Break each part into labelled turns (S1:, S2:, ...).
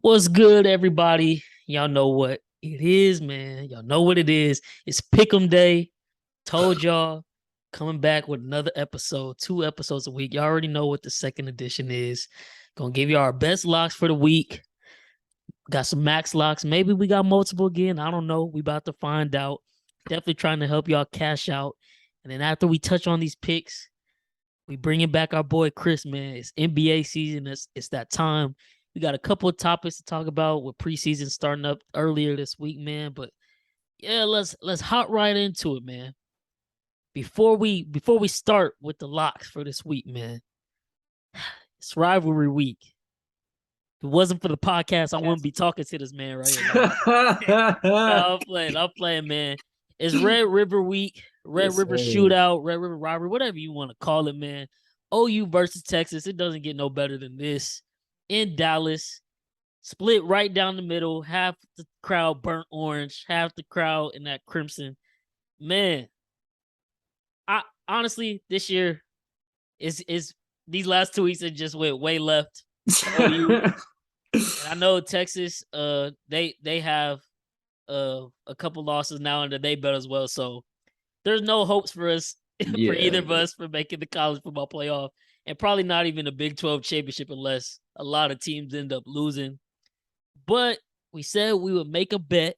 S1: What's good, everybody? Y'all know what it is, man. Y'all know what it is. It's Pick'em Day. Told y'all, coming back with another episode, 2 episodes a week. Y'all already know what the second edition is. Gonna give you our best locks for the week. Got some max locks. Maybe we got multiple again. I don't know. We about to find out. Definitely trying to help y'all cash out. And then after we touch on these picks, we bringing back our boy Chris, man. It's NBA season. It's that time. We got a couple of topics to talk about with preseason starting up earlier this week, man. But yeah, let's hop right into it, man. Before we start with the locks for this week, man. It's rivalry week. If it wasn't for the podcast, I wouldn't be talking to this man right here. No, I'm playing, man. It's Red River week, Red River shootout, Red River rivalry, whatever you want to call it, man. OU versus Texas. It doesn't get no better than this. In Dallas, split right down the middle. Half the crowd burnt orange, half the crowd in that crimson. Man, I honestly this year is these last 2 weeks it just went way left. And I know Texas, they have a couple losses now under their belt as well. So there's no hopes for us for either of us for making the college football playoff. And probably not even a Big 12 championship unless a lot of teams end up losing. But we said we would make a bet,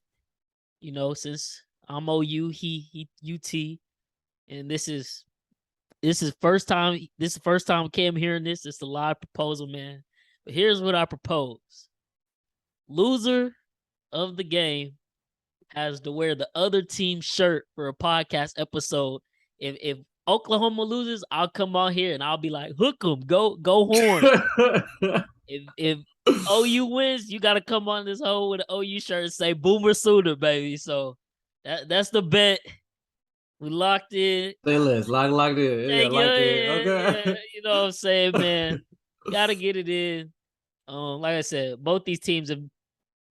S1: since I'm OU, he UT. And this is first time. This is the first time Cam hearing this. It's a live proposal, man. But here's what I propose. Loser of the game has to wear the other team's shirt for a podcast episode. If Oklahoma loses, I'll come on here and I'll be like, hook 'em, go horn. if OU wins, you got to come on this hole with an OU shirt and say Boomer Sooner, baby. So that's the bet. We locked in.
S2: Say less, locked in. Yeah, locked in. Okay.
S1: Yeah, you know what I'm saying, man. Gotta get it in. Like I said, both these teams have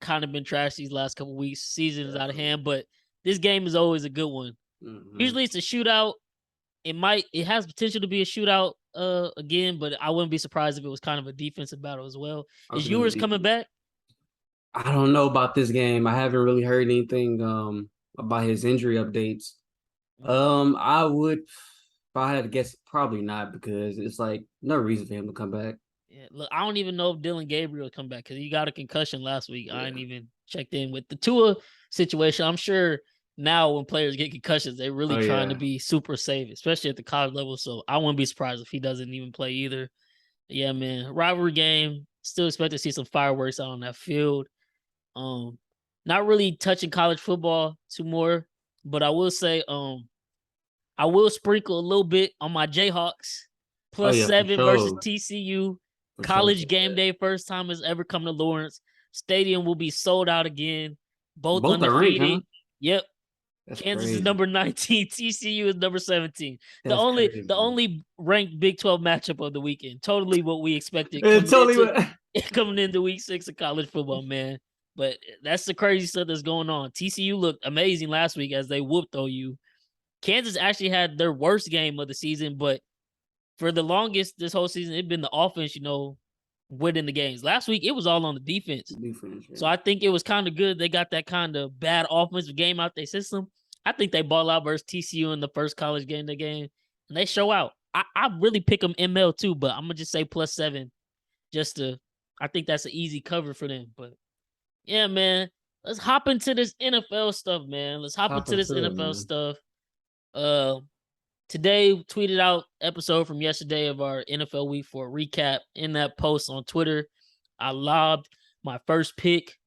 S1: kind of been trash these last couple weeks. Season is out of hand, but this game is always a good one. Mm-hmm. Usually it's a shootout. It has potential to be a shootout again, but I wouldn't be surprised if it was kind of a defensive battle as well. Is Ewers coming back?
S2: I don't know about this game. I haven't really heard anything about his injury updates. I would, if I had to guess, probably not, because it's like no reason for him to come back.
S1: Yeah, look, I don't even know if Dylan Gabriel will come back because he got a concussion last week. Yeah. I ain't even checked in with the Tua situation. I'm sure now when players get concussions, they're really trying to be super safe, especially at the college level. So I wouldn't be surprised if he doesn't even play either. Yeah, man. Rivalry game. Still expect to see some fireworks out on that field. Not really touching college football too more, but I will say, I will sprinkle a little bit on my Jayhawks. +7 versus TCU. College game day, first time it's ever come to Lawrence. Stadium will be sold out again. Both undefeated. Ranked, huh? Yep. That's Kansas crazy. Is number 19. TCU is number 17. The only ranked Big 12 matchup of the weekend. Totally what we expected coming into week 6 of college football, man. But that's the crazy stuff that's going on. TCU looked amazing last week as they whooped OU. Kansas actually had their worst game of the season, but for the longest this whole season, it's been the offense, winning the games. Last week, it was all on the defense. Right. So I think it was kind of good. They got that kind of bad offensive game out their system. I think they ball out versus TCU in the first college game they game, and they show out. I really pick them ML too, but I'm going to just say +7 I think that's an easy cover for them. But yeah, man, let's hop into this NFL stuff, man. Let's hop into this NFL stuff. Today, tweeted out episode from yesterday of our NFL Week 4 recap. In that post on Twitter, I lobbed my first pick,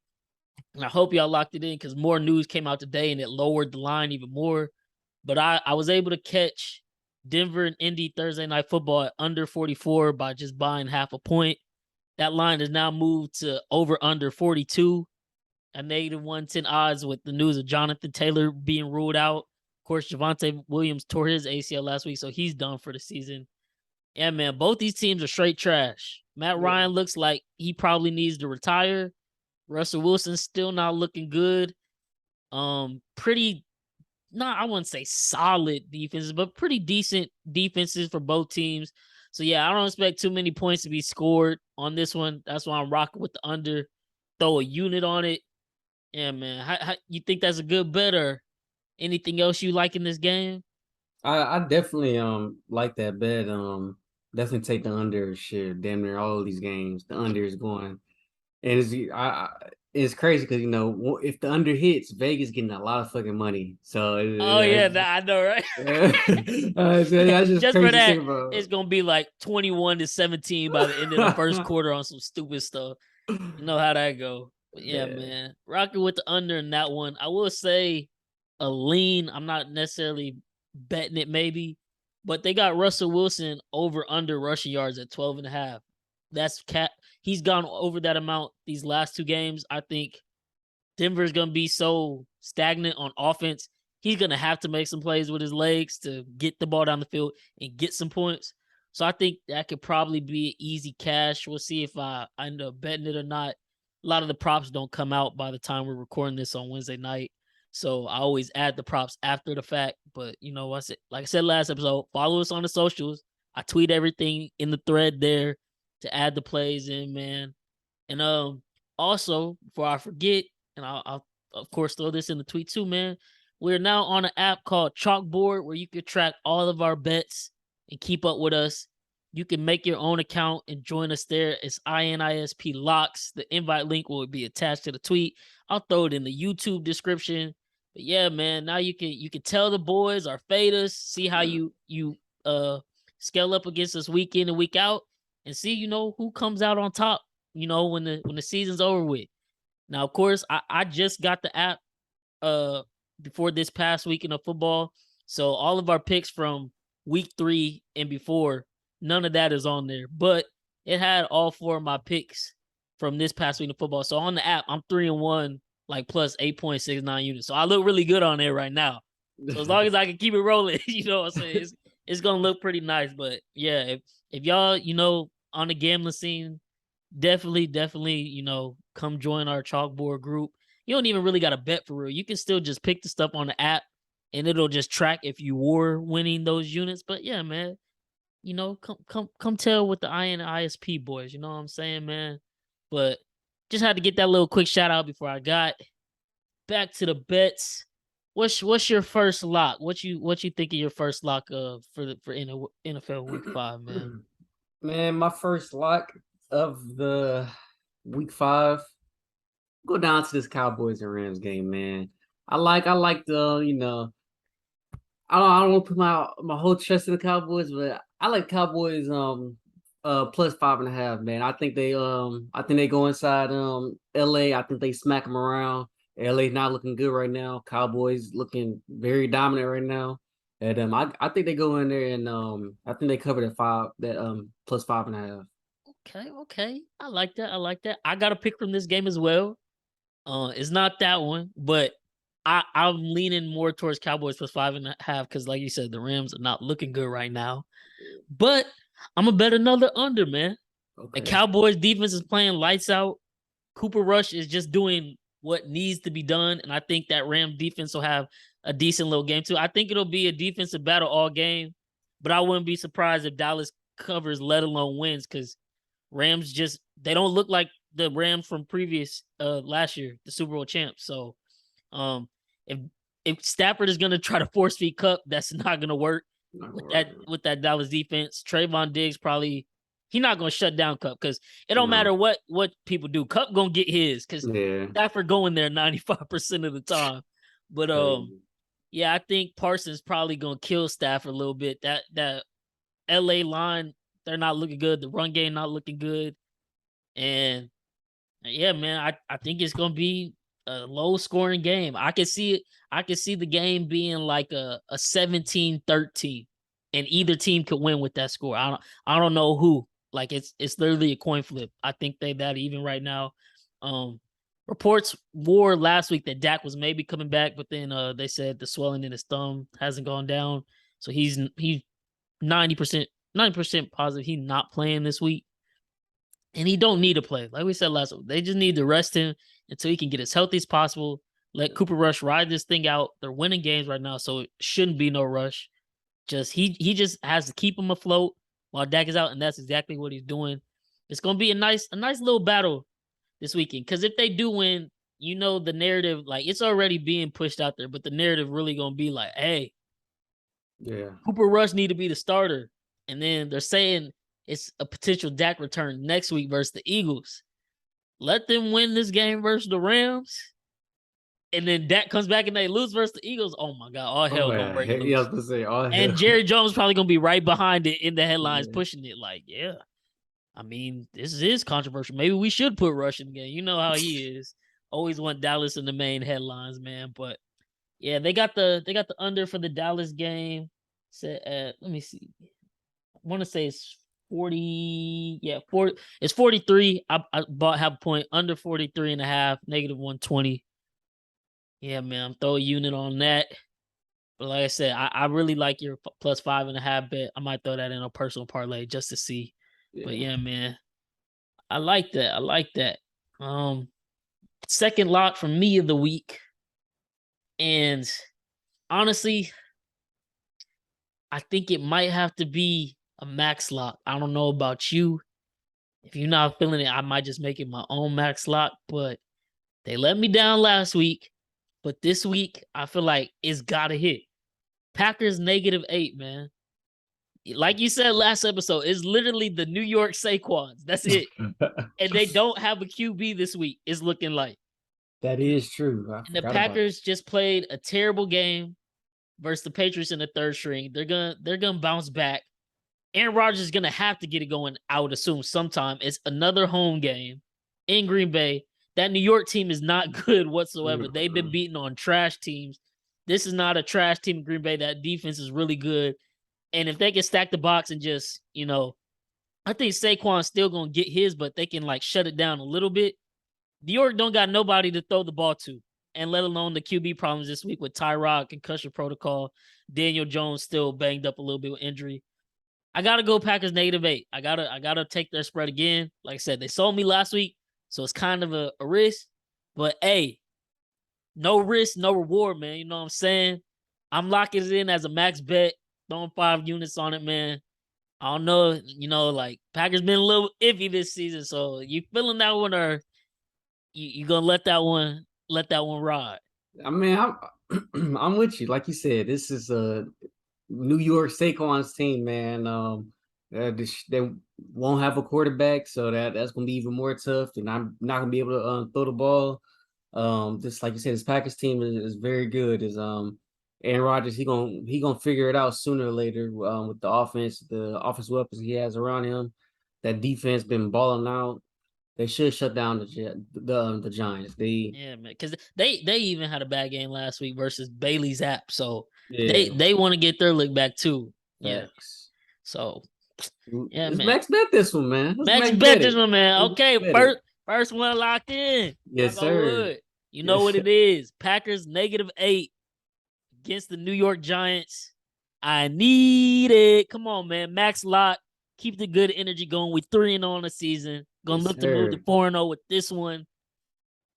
S1: and I hope y'all locked it in because more news came out today and it lowered the line even more. But I was able to catch Denver and Indy Thursday Night Football at under 44 by just buying half a point. That line is now moved to over under 42. a negative 110 odds with the news of Jonathan Taylor being ruled out. Of course, Javonte Williams tore his ACL last week, so he's done for the season. Yeah, man, both these teams are straight trash. Matt Ryan looks like he probably needs to retire. Russell Wilson's still not looking good. Pretty, not, I wouldn't say solid defenses, but pretty decent defenses for both teams. So yeah, I don't expect too many points to be scored on this one. That's why I'm rocking with the under. Throw a unit on it. Yeah, man. How you think that's a good bet, or anything else you like in this game?
S2: I definitely like that bet. Definitely take the under shit. Damn near all of these games, the under is going, and it's crazy because if the under hits, Vegas getting a lot of fucking money. So
S1: Oh yeah, I know, right?
S2: so that's just
S1: Just for
S2: crazy to
S1: that,
S2: think about.
S1: it's gonna be like 21-17 by the end of the first quarter on some stupid stuff. You know how that go. But yeah, man. Rocking with the under in that one. I will say a lean. I'm not necessarily betting it maybe, but they got Russell Wilson over under rushing yards at 12.5. That's cat. He's gone over that amount these last two games. I think Denver's going to be so stagnant on offense. He's going to have to make some plays with his legs to get the ball down the field and get some points. So I think that could probably be an easy cash. We'll see if I end up betting it or not. A lot of the props don't come out by the time we're recording this on Wednesday night. So I always add the props after the fact. But like I said last episode, follow us on the socials. I tweet everything in the thread there to add the plays in, man. And also, before I forget, and I'll of course throw this in the tweet too, man. We're now on an app called Chalkboard where you can track all of our bets and keep up with us. You can make your own account and join us there. It's INISP Locks. The invite link will be attached to the tweet. I'll throw it in the YouTube description. But yeah, man, now you can tell the boys or fade us, see how you scale up against us week in and week out, and see who comes out on top. When the season's over with. Now, of course, I just got the app before this past weekend of football. So all of our picks from week 3 and before, none of that is on there. But it had all 4 of my picks from this past week of football. So on the app, I'm 3-1, like plus 8.69 units. So I look really good on there right now. So as long as I can keep it rolling, what I'm saying, it's gonna look pretty nice. But yeah, if y'all, on the gambling scene, definitely, come join our chalkboard group. You don't even really got to bet for real. You can still just pick the stuff on the app and it'll just track if you were winning those units. But yeah, man, come tell with the INISP boys. You know what I'm saying, man? But just had to get that little quick shout out before I got back to the bets. What's your first lock? What you think of your first lock for NFL Week 5, man?
S2: Man, my first lock of the week 5, go down to this Cowboys and Rams game, man. I like the I don't want to put my whole trust in the Cowboys, but I like Cowboys plus 5.5, man. I think they go inside LA. I think they smack them around. LA's not looking good right now. Cowboys looking very dominant right now. And I think they go in there and I think they cover that plus 5.5.
S1: Okay. I like that. I got a pick from this game as well. It's not that one, but I'm leaning more towards Cowboys plus 5.5 because, like you said, the Rams are not looking good right now. But I'm gonna bet another under, man. The
S2: Okay.
S1: Cowboys defense is playing lights out. Cooper Rush is just doing what needs to be done, and I think that Ram defense will have a decent little game too. I think it'll be a defensive battle all game, but I wouldn't be surprised if Dallas covers, let alone wins, because Rams they don't look like the Rams from previous last year, the Super Bowl champs. So if Stafford is gonna try to force feed Cup, that's not gonna work with that Dallas defense. Trayvon Diggs probably he's not gonna shut down Cup because it don't matter what people do. Cup gonna get his because Stafford going there 95% of the time. But yeah, I think Parsons probably gonna kill Stafford a little bit. That LA line, they're not looking good. The run game not looking good. And yeah, man, I think it's gonna be a low scoring game. I can see it. I can see the game being like a 17-13, and either team could win with that score. I don't know who. Like it's literally a coin flip. I think they that even right now. reports were last week that Dak was maybe coming back, but then they said the swelling in his thumb hasn't gone down, so he's 90% positive he's not playing this week, and he don't need to play. Like we said last week, they just need to rest him until he can get as healthy as possible. Let Cooper Rush ride this thing out. They're winning games right now, so it shouldn't be no rush. Just he just has to keep him afloat while Dak is out, and that's exactly what he's doing. It's gonna be a nice little battle this weekend. Because if they do win, you know the narrative, like it's already being pushed out there, but the narrative really gonna be like, hey,
S2: Yeah.
S1: Cooper Rush need to be the starter. And then they're saying it's a potential Dak return next week versus the Eagles. Let them win this game versus the Rams. And then Dak comes back and they lose versus the Eagles. Oh my God, all hell gonna break loose.
S2: Yeah, I was gonna say all hell.
S1: And Jerry Jones probably gonna be right behind it in the headlines,
S2: Yeah.
S1: pushing it like, yeah. I mean, this is controversial. Maybe we should put Rush in the game. You know how he is. Always want Dallas in the main headlines, man. But yeah, they got the under for the Dallas game set at, let me see. I want to say it's 40. Yeah, 40. It's 43. I bought half a point under 43 and a half, negative 120. Yeah, man, I'm throwing a unit on that. But like I said, I really like your plus 5.5 bet. I might throw that in a personal parlay just to see.
S2: Yeah.
S1: But yeah, man, I like that. I like that. Second lock for me of the week. And honestly, I think it might have to be a max lock. I don't know about you. If you're not feeling it, I might just make it my own max lock. But they let me down last week. But this week, I feel like it's got to hit. Packers -8, man. Like you said last episode, it's literally the New York Saquons. That's it. And they don't have a QB this week, it's looking like.
S2: That is true.
S1: And the Packers just played a terrible game versus the Patriots in the third string. They're gonna bounce back. Aaron Rodgers is gonna have to get it going, I would assume, sometime. It's another home game in Green Bay. That New York team is not good whatsoever. They've been beaten on trash teams. This is not a trash team in Green Bay. That defense is really good. And if they can stack the box and just, I think Saquon's still going to get his, but they can like shut it down a little bit. New York don't got nobody to throw the ball to, and let alone the QB problems this week with Tyrod, concussion protocol. Daniel Jones still banged up a little bit with injury. I got to go Packers -8. I gotta take their spread again. Like I said, they sold me last week, so it's kind of a risk. But hey, no risk, no reward, man. You know what I'm saying? I'm locking it in as a max bet, throwing 5 units on it, man. I don't know, like Packers been a little iffy this season, so you feeling that one, or you gonna let that one ride?
S2: I mean, I'm with you. Like you said, this is a New York Saquon's team, man. They won't have a quarterback, so that's gonna be even more tough. And I'm not gonna be able to throw the ball. Just like you said, this Packers team is very good. Aaron Rodgers, he gonna figure it out sooner or later with the offense weapons he has around him. That defense been balling out. They should shut down the Giants.
S1: Yeah, man, because they even had a bad game last week versus Bailey Zapp, so
S2: Yeah,
S1: they want to get their lick back too.
S2: facts.
S1: Yeah, so yeah,
S2: Let's
S1: man.
S2: max bet this one, man.
S1: Max bet this one, man. Okay, first one locked in.
S2: Yes, sir.
S1: You know what it is. Packers -8 against the New York Giants. I need it. Come on, man. Max lock. Keep the good energy going. We 3-0 on the season. Gonna look to move to 4-0 with this one.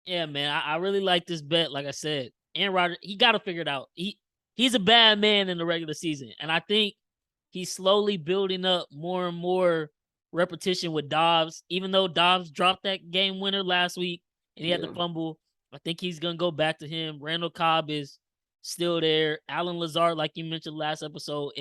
S1: Yeah, man. I really like this bet. Like I said, Aaron Rodgers, he got to figure it out. He's a bad man in the regular season, and I think he's slowly building up more and more repetition with Dobbs. Even though Dobbs dropped that game winner last week and he had the fumble, I think he's gonna go back to him. Randall Cobb is still there. Alan Lazard, like you mentioned last episode,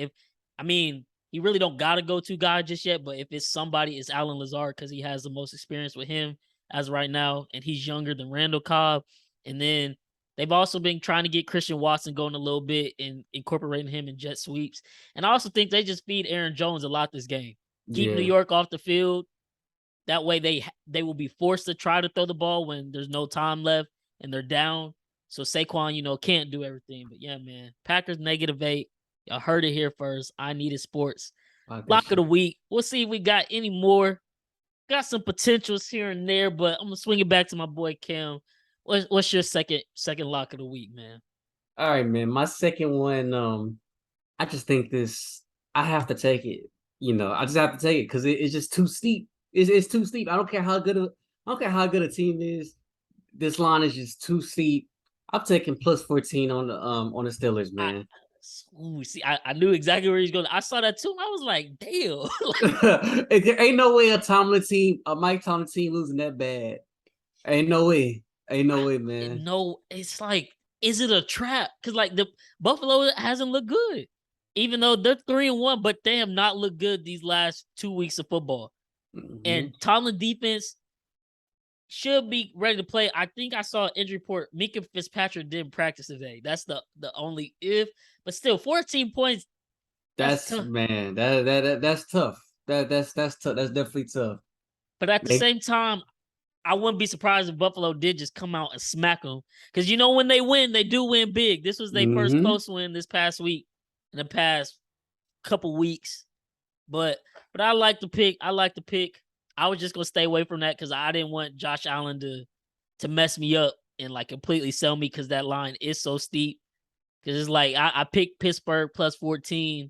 S1: he really don't gotta go to God just yet, but if it's somebody, it's Alan Lazard because he has the most experience with him as right now, and he's younger than Randall Cobb. And then they've also been trying to get Christian Watson going a little bit and incorporating him in jet sweeps. And I also think they just feed Aaron Jones a lot this game. Keep New York off the field. That way they will be forced to try to throw the ball when there's no time left and they're down. So Saquon, can't do everything. But yeah, man, Packers -8. Y'all heard it here first. I needed sports. Lock of the week. We'll see if we got any more. Got some potentials here and there, but I'm gonna swing it back to my boy Cam. What's your second lock of the week, man?
S2: All right, man. My second one, I just think this. I have to take it. I just have to take it because it's just too steep. It's too steep. I don't care how good a team is. This line is just too steep. I'm taking plus 14 on the Steelers,
S1: I
S2: man.
S1: ooh, see, I knew exactly where he's going. I saw that too. I was like, damn. Like,
S2: Ain't no way a Mike Tomlin team losing that bad. Ain't no way. Ain't no way, man.
S1: no, it's like, is it a trap? Because like the Buffalo hasn't looked good, even though they're 3-1, but they have not looked good these last 2 weeks of football.
S2: Hmm.
S1: And Tomlin defense should be ready to play. I think I saw an injury report. Minka Fitzpatrick didn't practice today. That's the only if, but still, 14 points. That's
S2: That's
S1: tough.
S2: man. That's tough. That's tough. That's definitely tough.
S1: But at the
S2: They,
S1: same time, I wouldn't be surprised if Buffalo did just come out and smack them. Because when they win, they do win big. This was their first
S2: hmm
S1: close win this past week, in the past couple weeks. But I like the pick. I like the pick. I was just gonna stay away from that because I didn't want Josh Allen to mess me up and like completely sell me because that line is so steep. Because it's like I picked Pittsburgh plus 14,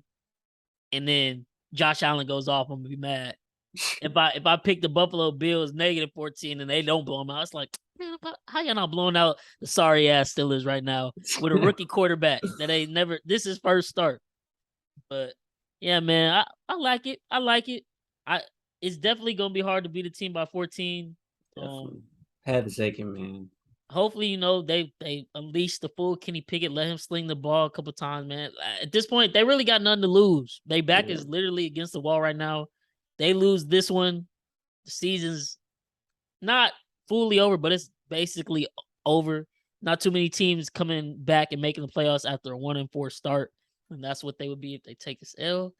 S1: and then Josh Allen goes off. I'm gonna be mad. If I pick the Buffalo Bills negative 14 and they don't blow them out, it's like, man, how y'all not blowing out the sorry ass Steelers right now with a rookie quarterback that ain't never, this is first start. But yeah, man, I like it. I like it. I It's definitely gonna be hard to beat a team by 14.
S2: definitely had to take it, man.
S1: Hopefully, they unleash the full Kenny Pickett, let him sling the ball a couple times, man. At this point, they really got nothing to lose. They back
S2: Yeah.
S1: is literally against the wall right now. They lose this one, the season's not fully over, but it's basically over. Not too many teams coming back and making the playoffs after a 1-4 start, and that's what they would be if they take this L.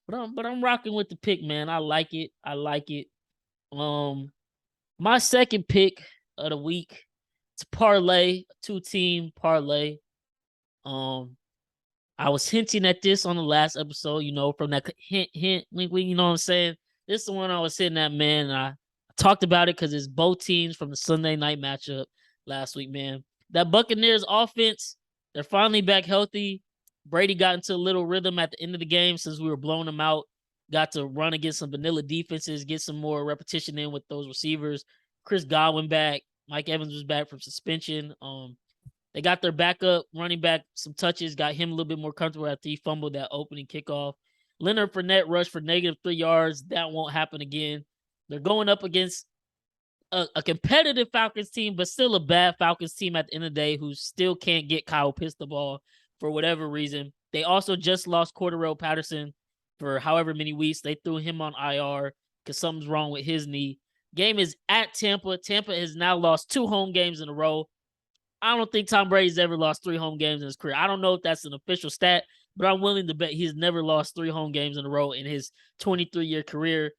S1: But I'm rocking with the pick, man. I like it. I like it. My second pick of the week, it's a parlay, a 2-team parlay. Um, I was hinting at this on the last episode, from that hint, wink, wink, you know what I'm saying? This is the one I was hitting at, man. And I talked about it because it's both teams from the Sunday night matchup last week, man. That Buccaneers offense, they're finally back healthy. Brady got into a little rhythm at the end of the game since we were blowing them out. Got to run against some vanilla defenses, get some more repetition in with those receivers. Chris Godwin back. Mike Evans was back from suspension. They got their backup running back some touches, got him a little bit more comfortable after he fumbled that opening kickoff. Leonard Fournette rushed for -3 yards. That won't happen again. They're going up against a competitive Falcons team, but still a bad Falcons team at the end of the day who still can't get Kyle Pitts the ball for whatever reason. They also just lost Cordarrelle Patterson for however many weeks. They threw him on IR because something's wrong with his knee. Game is at Tampa. Tampa has now lost 2 home games in a row. I don't think Tom Brady's ever lost 3 home games in his career. I don't know if that's an official stat, but I'm willing to bet he's never lost 3 home games in a row in his 23-year career.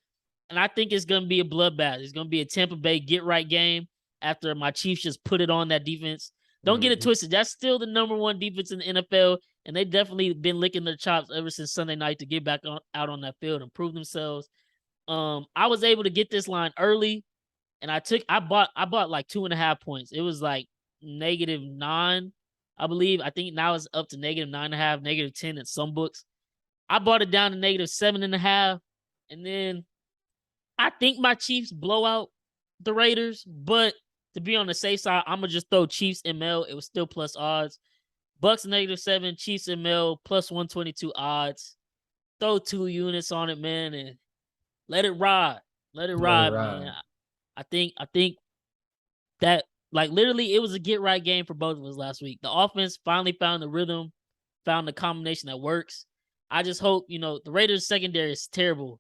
S1: And I think it's going to be a bloodbath. It's going to be a Tampa Bay get-right game after my Chiefs just put it on that defense. Don't get it
S2: Hmm.
S1: twisted. That's still the number 1 defense in the NFL, and they definitely been licking their chops ever since Sunday night to get back out on that field and prove themselves. I was able to get this line early, and I bought like 2.5 points. It was like -9, I believe. I think now it's up to -9.5, -10 in some books. I bought it down to -7.5, and then I think my Chiefs blow out the Raiders, but to be on the safe side, I'm gonna just throw Chiefs ML. It was still plus odds. Bucks -7, Chiefs ML plus 122 odds. Throw 2 units on it, man, and let it ride. Let it
S2: Let it
S1: ride, man.
S2: ride.
S1: I think that like literally it was a get right game for both of us last week. The offense finally found the rhythm, found the combination that works. I just hope, the Raiders secondary is terrible.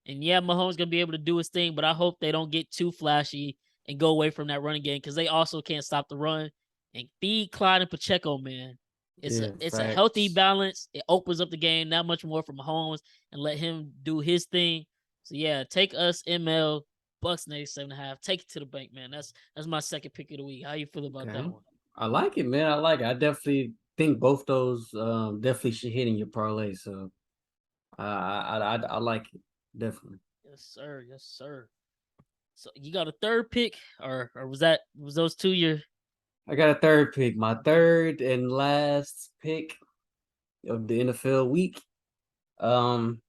S1: And yeah, Mahomes gonna be able to do his thing, but I hope they don't get too flashy and go away from that running game because they also can't stop the run. And feed Clyde and Pacheco, man. It's a
S2: Yeah,
S1: it's a healthy
S2: facts.
S1: balance. It opens up the game that much more for Mahomes and let him do his thing. So yeah, take us ML Bucks -7.5. Take it to the bank, man. That's my second pick of the week. How you feel about that
S2: Okay.
S1: one?
S2: I like it, man. I like it. I definitely think both those definitely should hit in your parlay. So I like it. Definitely.
S1: Yes, sir. Yes, sir. So you got a third pick, or was those two your?
S2: I got a third pick. My third and last pick of the NFL week. Um,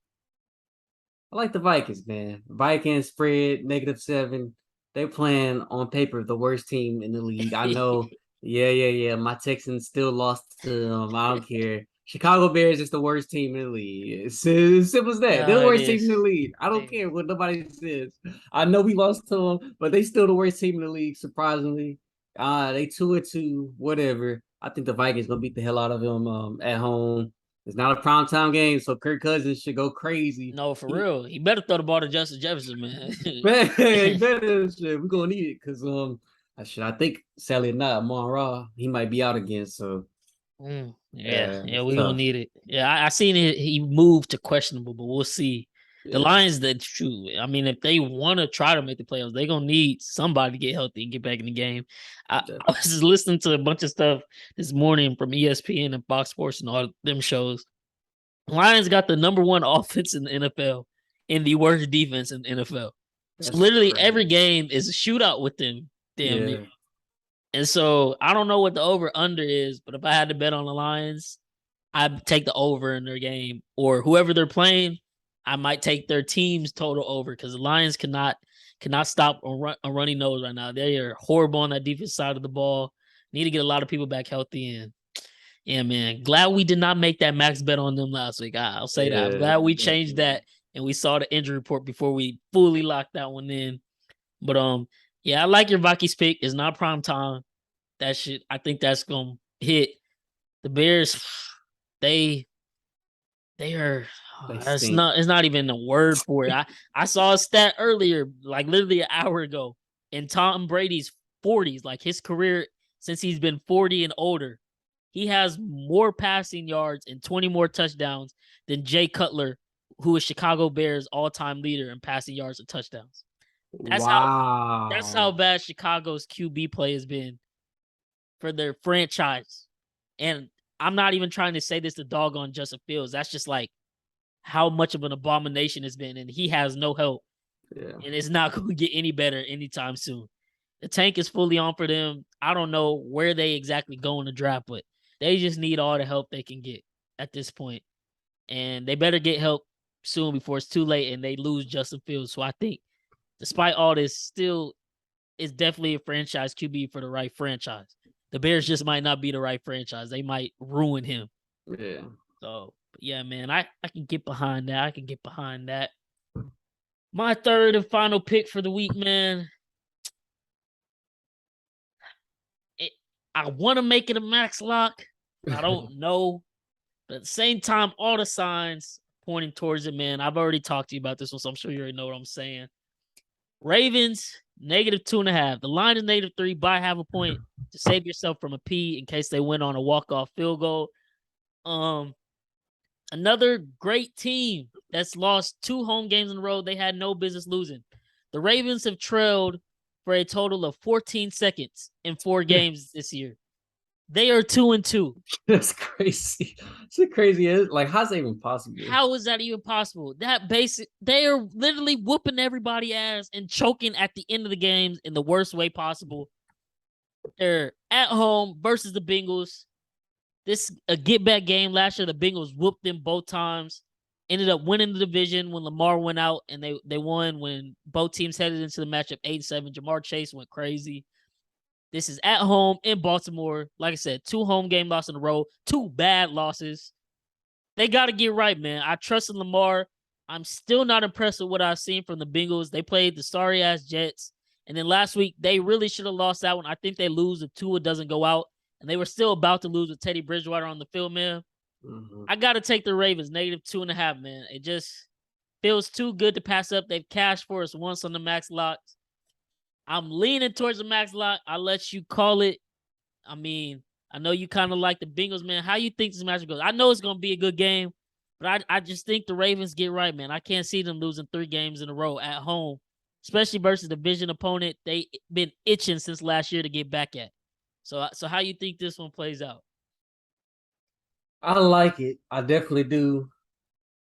S2: I like the Vikings, man. Vikings spread -7. They playing on paper the worst team in the league. I know. Yeah. My Texans still lost to them. I don't care. Chicago Bears is the worst team in the league. It's as simple as that. They're the
S1: It
S2: worst team
S1: is.
S2: in the league. I don't care what nobody says. I know we lost to them, but they still the worst team in the league, surprisingly. They 2-2, whatever. I think the Vikings gonna beat the hell out of them at home. It's not a primetime game, so Kirk Cousins should go crazy.
S1: No, for
S2: He
S1: real. He better throw the ball to Justin Jefferson, man.
S2: Man, he better shit. We're gonna need it because I think sadly or not, Raw, he might be out again. So
S1: Yeah,
S2: it's
S1: we're gonna
S2: tough.
S1: need it. Yeah, I seen it. He moved to questionable, but we'll see. The
S2: Yeah,
S1: Lions, that's true. I mean, if they want to try to make the playoffs, they're gonna need somebody to get healthy and get back in the game. I was just listening to a bunch of stuff this morning from ESPN and Fox Sports and all them shows. Lions got the number one offense in the NFL and the worst defense in the NFL. So
S2: that's
S1: literally every
S2: crazy.
S1: game is a shootout with them, damn near.
S2: Yeah,
S1: And so I don't know what the over under is, but if I had to bet on the Lions, I'd take the over in their game or whoever they're playing. I might take their team's total over because the Lions cannot stop a running nose right now. They are horrible on that defense side of the ball. Need to get a lot of people back healthy and yeah, man. Glad we did not make that max bet on them last week. I'll say that. I'm
S2: yeah,
S1: glad we changed
S2: definitely.
S1: that and we saw the injury report before we fully locked that one in. But yeah, I like your Vikings pick. It's not prime time. That shit, I think that's gonna hit. The Bears, they are.
S2: They
S1: It's
S2: stink.
S1: not even a word for it. I saw a stat earlier, like literally an hour ago, in Tom Brady's 40s, like his career since he's been 40 and older, he has more passing yards and 20 more touchdowns than Jay Cutler, who is Chicago Bears all-time leader in passing yards and touchdowns. That's how that's how
S2: Wow.
S1: bad Chicago's QB play has been for their franchise. And I'm not even trying to say this to dog on Justin Fields. That's just like how much of an abomination it's been, and he has no help,
S2: Yeah,
S1: and it's not going to get any better anytime soon. The tank is fully on for them. I don't know where they exactly go in the draft, but they just need all the help they can get at this point, and they better get help soon before it's too late and they lose Justin Fields. So I think, despite all this, still is definitely a franchise QB for the right franchise. The Bears just might not be the right franchise. They might ruin him.
S2: yeah.
S1: So, yeah, man, I can get behind that. I can get behind that. My third and final pick for the week, man. It, I want to make it a max lock, but I don't know. But at the same time, all the signs pointing towards it, man. I've already talked to you about this one, so I'm sure you already know what I'm saying. Ravens, -2.5. The line is -3 by half a point to save yourself from a P in case they win on a walk-off field goal. Another great team that's lost 2 home games in a row they had no business losing. The Ravens have trailed for a total of 14 seconds in 4 games this year. They are 2-2.
S2: That's crazy. It's crazy. Like, how's that even possible?
S1: How is that even possible? They are literally whooping everybody ass and choking at the end of the games in the worst way possible. They're at home versus the Bengals. This a get back game last year. The Bengals whooped them both times. Ended up winning the division when Lamar went out, and they won when both teams headed into the matchup 8-7. Jamar Chase went crazy. This is at home in Baltimore. Like I said, 2 home game losses in a row, 2 bad losses. They got to get right, man. I trust in Lamar. I'm still not impressed with what I've seen from the Bengals. They played the sorry ass Jets. And then last week, they really should have lost that one. I think they lose if Tua doesn't go out. And they were still about to lose with Teddy Bridgewater on the field, man.
S2: Mhm.
S1: I got to take the Ravens, -2.5, man. It just feels too good to pass up. They've cashed for us once on the max locks. I'm leaning towards the max lock. I'll let you call it. I mean, I know you kind of like the Bengals, man. How you think this match goes? I know it's going to be a good game, but I just think the Ravens get right, man. I can't see them losing 3 games in a row at home, especially versus a division opponent they been itching since last year to get back at. So how you think this one plays out?
S2: I like it. I definitely do.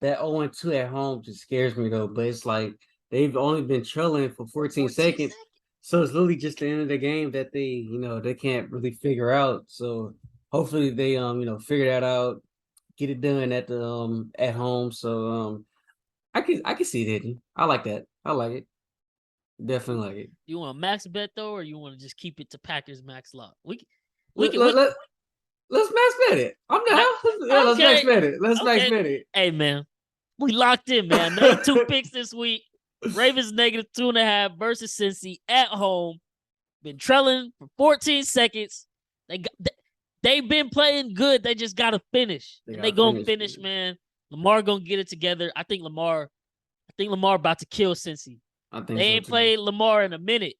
S2: That 0-2 at home just scares me though. But it's like they've only been trailing for 14 seconds. So it's literally just the end of the game that they can't really figure out. So hopefully they figure that out, get it done at home. So I can see it hitting. I like that. I like it. Definitely like it.
S1: You want a max bet though, or you want to just keep it to Packers max lock? We
S2: Let,
S1: can
S2: let, let, let's max bet it. I'm
S1: ma-
S2: down. Yeah, let's max
S1: okay.
S2: bet it. Let's max
S1: Okay.
S2: bet it.
S1: Hey man, we locked in, man. Another 2 picks this week. Ravens -2.5 versus Cincy at home. Been trailing for 14 seconds. They've been playing good. They just gotta finish.
S2: They
S1: And they
S2: gotta
S1: gonna
S2: finish,
S1: finish,
S2: man.
S1: man. Lamar gonna get it together. I think Lamar about to kill Cincy.
S2: I think
S1: They
S2: so
S1: ain't
S2: too.
S1: played Lamar in a minute.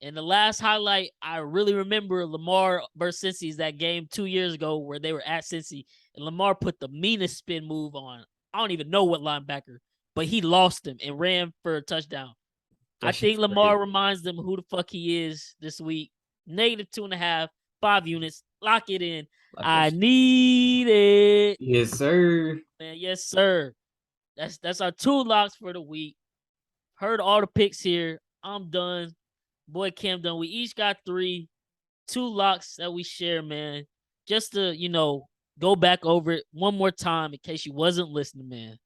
S1: And the last highlight I really remember Lamar versus Cincy is that game 2 years ago where they were at Cincy and Lamar put the meanest spin move on. I don't even know what linebacker, but he lost him and ran for a touchdown. I
S2: That
S1: think
S2: shit's
S1: Lamar
S2: crazy.
S1: reminds them who the fuck he is this week. -2.5, 5 units. Lock it in.
S2: Like that
S1: I
S2: shit.
S1: need it.
S2: Yes, sir.
S1: Man, yes, sir. That's our 2 locks for the week. Heard all the picks here. I'm done. Boy Cam done. We each got 3, 2 locks that we share, man. Just to, go back over it one more time in case you wasn't listening, man.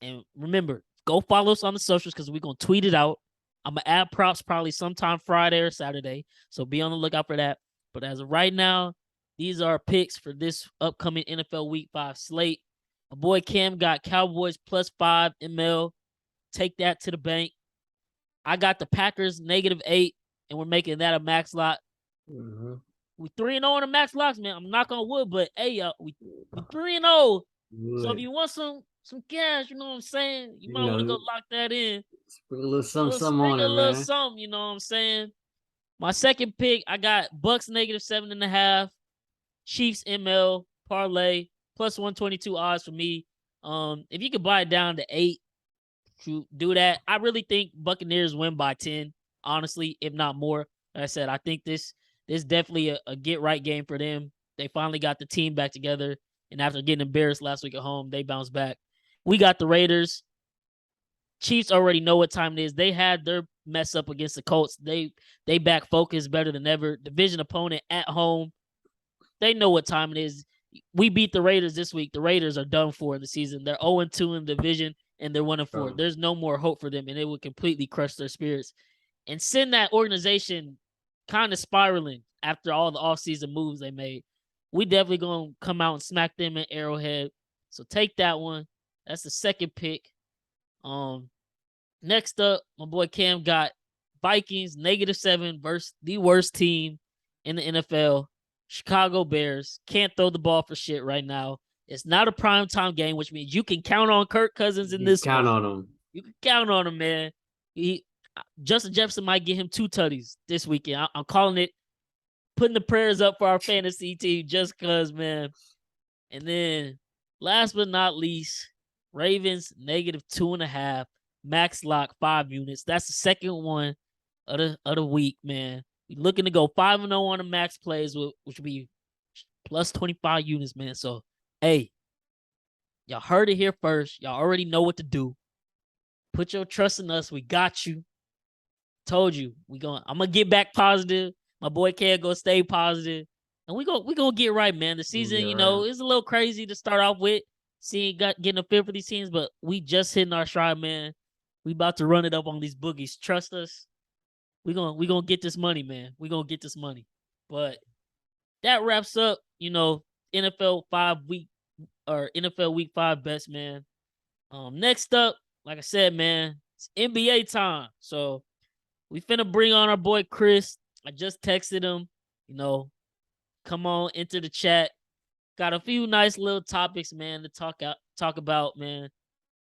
S1: And remember, go follow us on the socials because we're going to tweet it out. I'm going to add props probably sometime Friday or Saturday. So be on the lookout for that. But as of right now, these are our picks for this upcoming NFL Week 5 slate. My boy Cam got Cowboys +5 ML. Take that to the bank. I got the Packers -8, and we're making that a max lock.
S2: Mm-hmm.
S1: We 3-0 on the max locks, man. I'm knock on wood, but hey, we 3-0. So if you want some cash, you know what I'm saying? You might want to go lock that in.
S2: Sprinkle a little something, something on
S1: Sprinkle a
S2: it,
S1: little
S2: man.
S1: something, you know what I'm saying? My second pick, I got Bucks -7.5, Chiefs ML parlay +122 odds for me. If you could buy it down to 8, do that. I really think Buccaneers win by 10, honestly, if not more. Like I said, I think this definitely a get right game for them. They finally got the team back together, and after getting embarrassed last week at home, they bounced back. We got the Raiders. Chiefs already know what time it is. They had their mess up against the Colts. They back focused better than ever. Division opponent at home. They know what time it is. We beat the Raiders this week. The Raiders are done for in the season. They're 0-2 in the division, and they're 1-4. There's no more hope for them, and it would completely crush their spirits and send that organization kind of spiraling after all the offseason moves they made. We definitely going to come out and smack them in Arrowhead. So take that one. That's the second pick. Next up, my boy Cam got Vikings -7 versus the worst team in the NFL. Chicago Bears can't throw the ball for shit right now. It's not a primetime game, which means you can count on Kirk Cousins in this
S2: count
S1: one.
S2: on him.
S1: You can count on him, man. Justin Jefferson might get him 2 tutties this weekend. I'm calling it, putting the prayers up for our fantasy team just because, man. And then, last but not least, Ravens -2.5, max lock 5 units. That's the second one of the week, man. We looking to go 5-0 on the max plays, which would be +25 units, man. So, hey, y'all heard it here first. Y'all already know what to do. Put your trust in us. We got you. Told you. I'm gonna get back positive. My boy Cam gonna stay positive. And we gonna get right, man. The season, is a little crazy to start off with. Getting a feel for these teams, but we just hitting our stride, man. We about to run it up on these boogies. Trust us. We gonna get this money, man. We gonna get this money. But that wraps up, NFL Week 5 best, man. Next up, like I said, man, it's NBA time. So we finna bring on our boy Chris. I just texted him, come on, enter the chat. Got a few nice little topics, man, to talk about, man.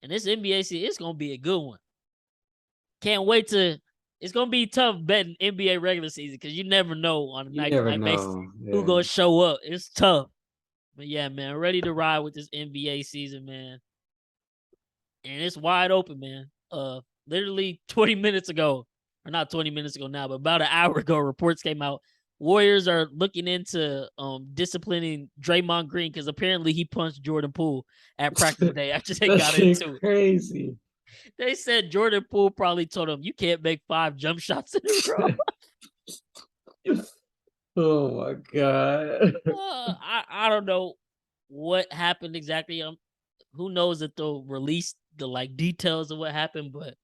S1: And this NBA season, it's gonna be a good one. Can't wait to. It's gonna be tough betting NBA regular season because you never know on a night-to-night basis who gonna show up. It's tough, but yeah, man, ready to ride with this NBA season, man. And it's wide open, man. Literally 20 minutes ago, or not 20 minutes ago now, but about an hour ago, reports came out. Warriors are looking into disciplining Draymond Green because apparently he punched Jordan Poole at practice today after they got into it.
S2: Crazy.
S1: They said Jordan Poole probably told him, "You can't make 5 jump shots in a row."
S2: Oh my god.
S1: I don't know what happened exactly. Who knows if they'll release the details of what happened, but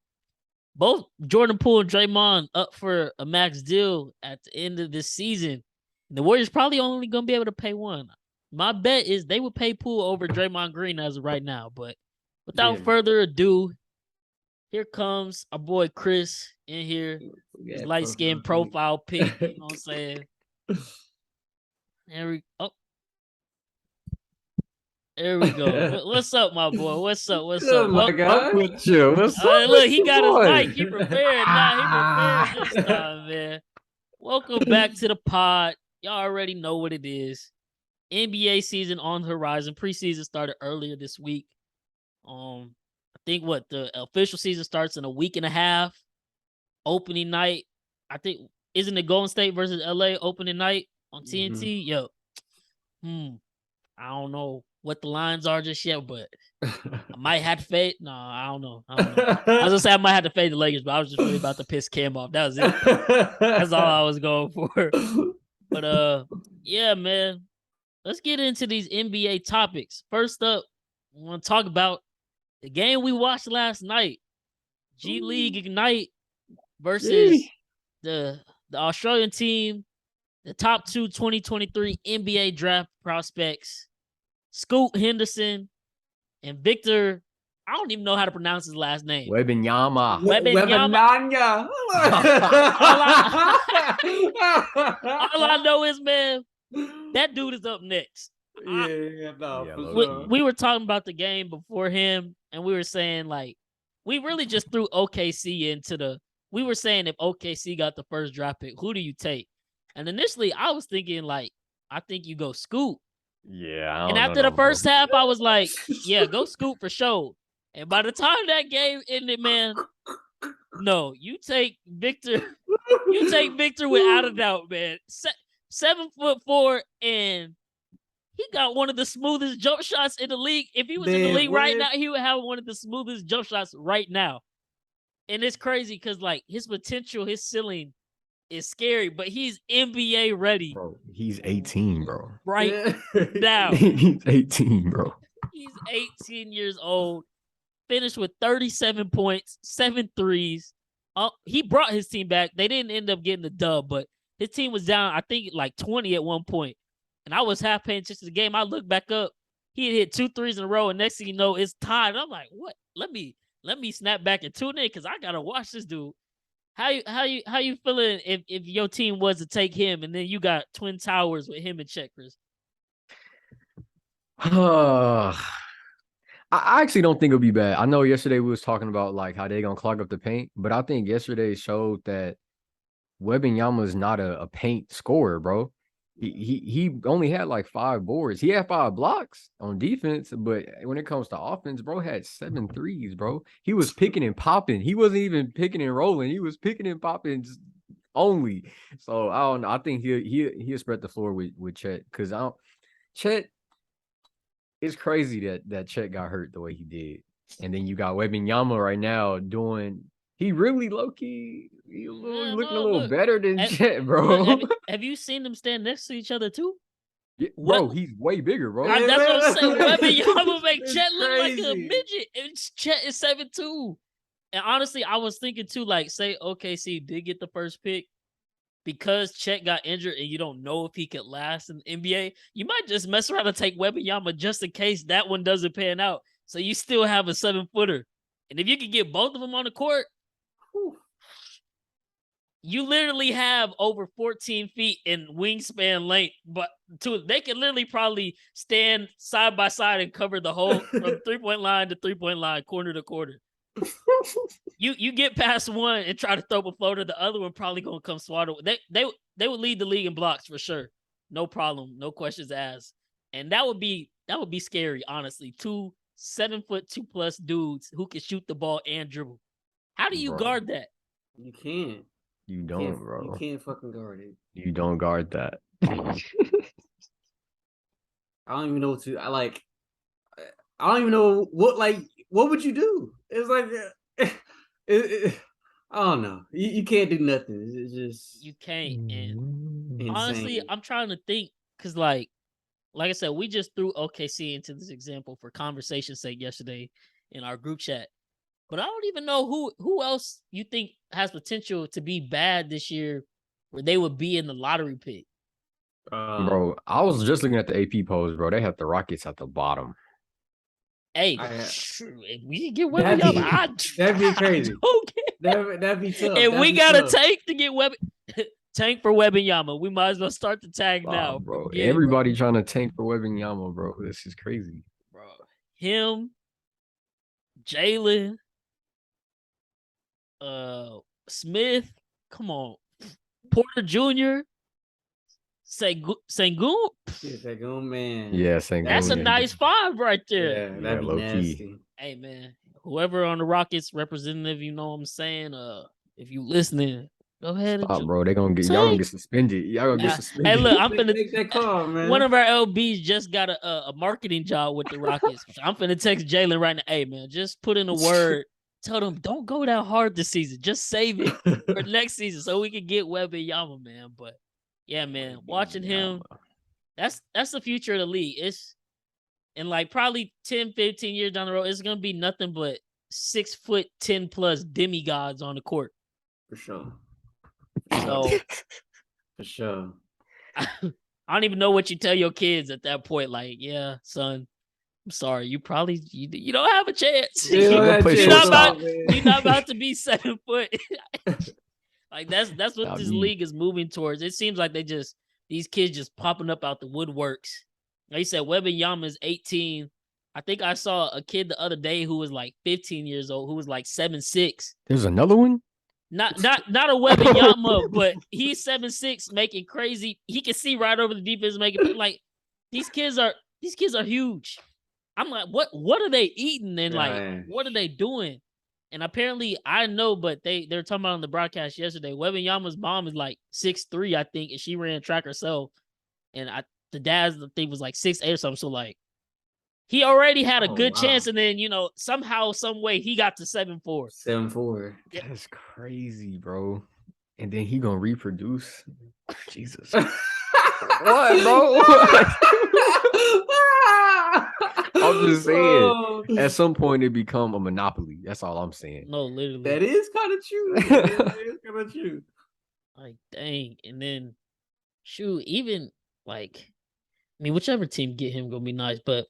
S1: both Jordan Poole and Draymond up for a max deal at the end of this season. The Warriors probably only gonna be able to pay one. My bet is they would pay Poole over Draymond Green as of right now. But without further ado, here comes our boy Chris in here. His light skinned profile pic. You know what I'm saying? There we go. What's up, my boy? What's up? What's up?
S2: My God. With you. What's up?
S1: Look, he got his mic. He prepared now. He prepared this time, man. Welcome back to the pod. Y'all already know what it is. NBA season on the horizon. Preseason started earlier this week. I think the official season starts in a week and a half. Opening night, I think, isn't it Golden State versus LA opening night on TNT? Yo, I don't know what the lines are just yet, but I might have to fade. No, I don't know. I was gonna say I might have to fade the Lakers, but I was just really about to piss Kam off. That was it. That's all I was going for. But yeah, man. Let's get into these NBA topics. First up, I want to talk about the game we watched last night. G League Ignite versus the Australian team, the top 2 2023 NBA draft prospects, Scoot Henderson and Victor. I don't even know how to pronounce his last name.
S3: Wembanyama.
S2: Wembanyama.
S1: All I know is, man, that dude is up next. We were talking about the game before him, and we were saying, we really just threw OKC into we were saying if OKC got the first draft pick, who do you take? And initially, I was thinking, I think you go Scoot.
S3: Yeah.
S1: And after the first half, I was like, yeah, go Scoot for sure. And by the time that game ended, man, no, you take Victor. You take Victor without a doubt, man. 7'4", and he got one of the smoothest jump shots in the league. If he was in the league right now, he would have one of the smoothest jump shots right now. And it's crazy because his potential, his ceiling is scary, but he's NBA ready.
S3: Bro, he's 18, bro.
S1: Right now.
S3: He's 18, bro.
S1: He's 18 years old. Finished with 37 points, 7 threes. He brought his team back. They didn't end up getting the dub, but his team was down, I think, 20 at one point. And I was half paying attention to the game. I looked back up. He had hit 2 threes in a row, and next thing you know, it's tied. I'm like, what? Let me snap back and tune in because I gotta watch this dude. How you feeling if your team was to take him and then you got Twin Towers with him and Chet, Chris?
S3: I actually don't think it'll be bad. I know yesterday we was talking about how they gonna clog up the paint, but I think yesterday showed that Wembanyama is not a paint scorer, bro. He only had 5 boards. He had 5 blocks on defense, but when it comes to offense, bro, had 7 threes, bro. He was picking and popping. He wasn't even picking and rolling. He was picking and popping only. So I don't know. I think he'll spread the floor with Chet because Chet. It's crazy that Chet got hurt the way he did. And then you got Wembanyama right now he really low-key, looking a little better than Chet, bro.
S1: Have you seen them stand next to each other too?
S3: Yeah, bro, he's way bigger, bro.
S1: That's what I'm saying. Wembanyama make Chet look like a midget. And Chet is 7'2". And honestly, I was thinking too, say OKC did get the first pick. Because Chet got injured and you don't know if he could last in the NBA, you might just mess around and take Wembanyama just in case that one doesn't pan out. So you still have a 7-footer. And if you can get both of them on the court, you literally have over 14 feet in wingspan length. But they can literally probably stand side by side and cover the whole from 3-point line to 3-point line, corner to corner. You get past one and try to throw up a floater, the other one probably gonna come swaddle. They would lead the league in blocks for sure, no problem, no questions asked, and that would be scary, honestly. 2 7'2+ dudes who can shoot the ball and dribble. How do you guard that?
S2: You can't.
S3: You don't, bro.
S2: You can't fucking guard it.
S3: You don't guard that.
S2: I don't even know what to. I don't even know what would you do? It's I don't know. You can't do nothing. It's just
S1: You can't. And
S3: Mm.
S1: honestly,
S2: insane.
S1: I'm trying to think because, like I said, we just threw OKC into this example for conversation's sake yesterday in our group chat. But I don't even know who else you think has potential to be bad this year, where they would be in the lottery pick.
S3: Bro, I was just looking at the AP polls, bro. They have the Rockets at the bottom.
S1: Hey,
S2: I-
S1: if we get
S2: That'd
S1: Wembanyama,
S2: that'd be crazy.
S1: Okay.
S2: That'd be tough.
S1: If
S2: That'd
S1: we
S2: be
S1: got a
S2: tough.
S1: tank to get tank for Wembanyama, we might as well start the tag now.
S3: Bro.
S1: Get it,
S3: Everybody trying to tank for Wembanyama, bro. This is crazy.
S1: bro. Him, Jalen, Smith. Come on, Porter Jr. Sengun.
S2: It's like, oh man.
S3: Yeah, Sengun.
S1: That's a
S3: yeah.
S1: nice five right there.
S2: Yeah,
S3: Yeah,
S2: that'd be
S3: low key.
S2: nasty.
S1: Hey man, whoever on the Rockets representative, you know what I'm saying? If you listening, go ahead and
S3: Stop, bro. Y'all gonna get suspended. Y'all gonna get suspended.
S1: Hey, look, I'm
S2: Make
S1: finna
S2: that call, man.
S1: One of our LBs just got a marketing job with the Rockets. I'm finna text Jalen right now. Hey man, just put in a word. Tell them don't go that hard this season. Just save it for next season so we can get Wembanyama, man. But yeah, man, watching him, that's the future of the league. It's in like probably 10, 15 years down the road, it's gonna be nothing but 6'10+ demigods on the court.
S2: For sure.
S1: So
S2: For sure.
S1: I don't even know what you tell your kids at that point. Like, yeah, son, I'm sorry, you probably you don't have a chance.
S3: Yeah,
S1: You're not
S2: man.
S1: about to be 7 foot. Like that's what
S3: Not
S1: this
S3: me.
S1: league is moving towards. It seems like these kids just popping up out the woodworks. Like you said, Wembanyama is 18. I think I saw a kid the other day who was like 15 years old, who was like 7'6".
S3: There's another one?
S1: Not a Wembanyama, but he's 7'6", making crazy. He can see right over the defense, making like these kids are huge. I'm like, what are they eating and like what are they doing? And apparently, I know, but they're talking about on the broadcast yesterday. Wembanyama's mom is like 6'3", I think, and she ran track herself. And the dad's thing was like 6'8" or something. So like, he already had a good chance, and then somehow, some way, he got to 7'4".
S2: 7'4".
S3: That's crazy, bro. And then he gonna reproduce. Jesus.
S2: What,
S3: bro? I'm just saying. At some point, it become a monopoly. That's all I'm saying.
S1: No, literally.
S2: That is kind of true. That is kind of true.
S1: Like, dang. And then, shoot, even like, I mean, whichever team get him gonna be nice, but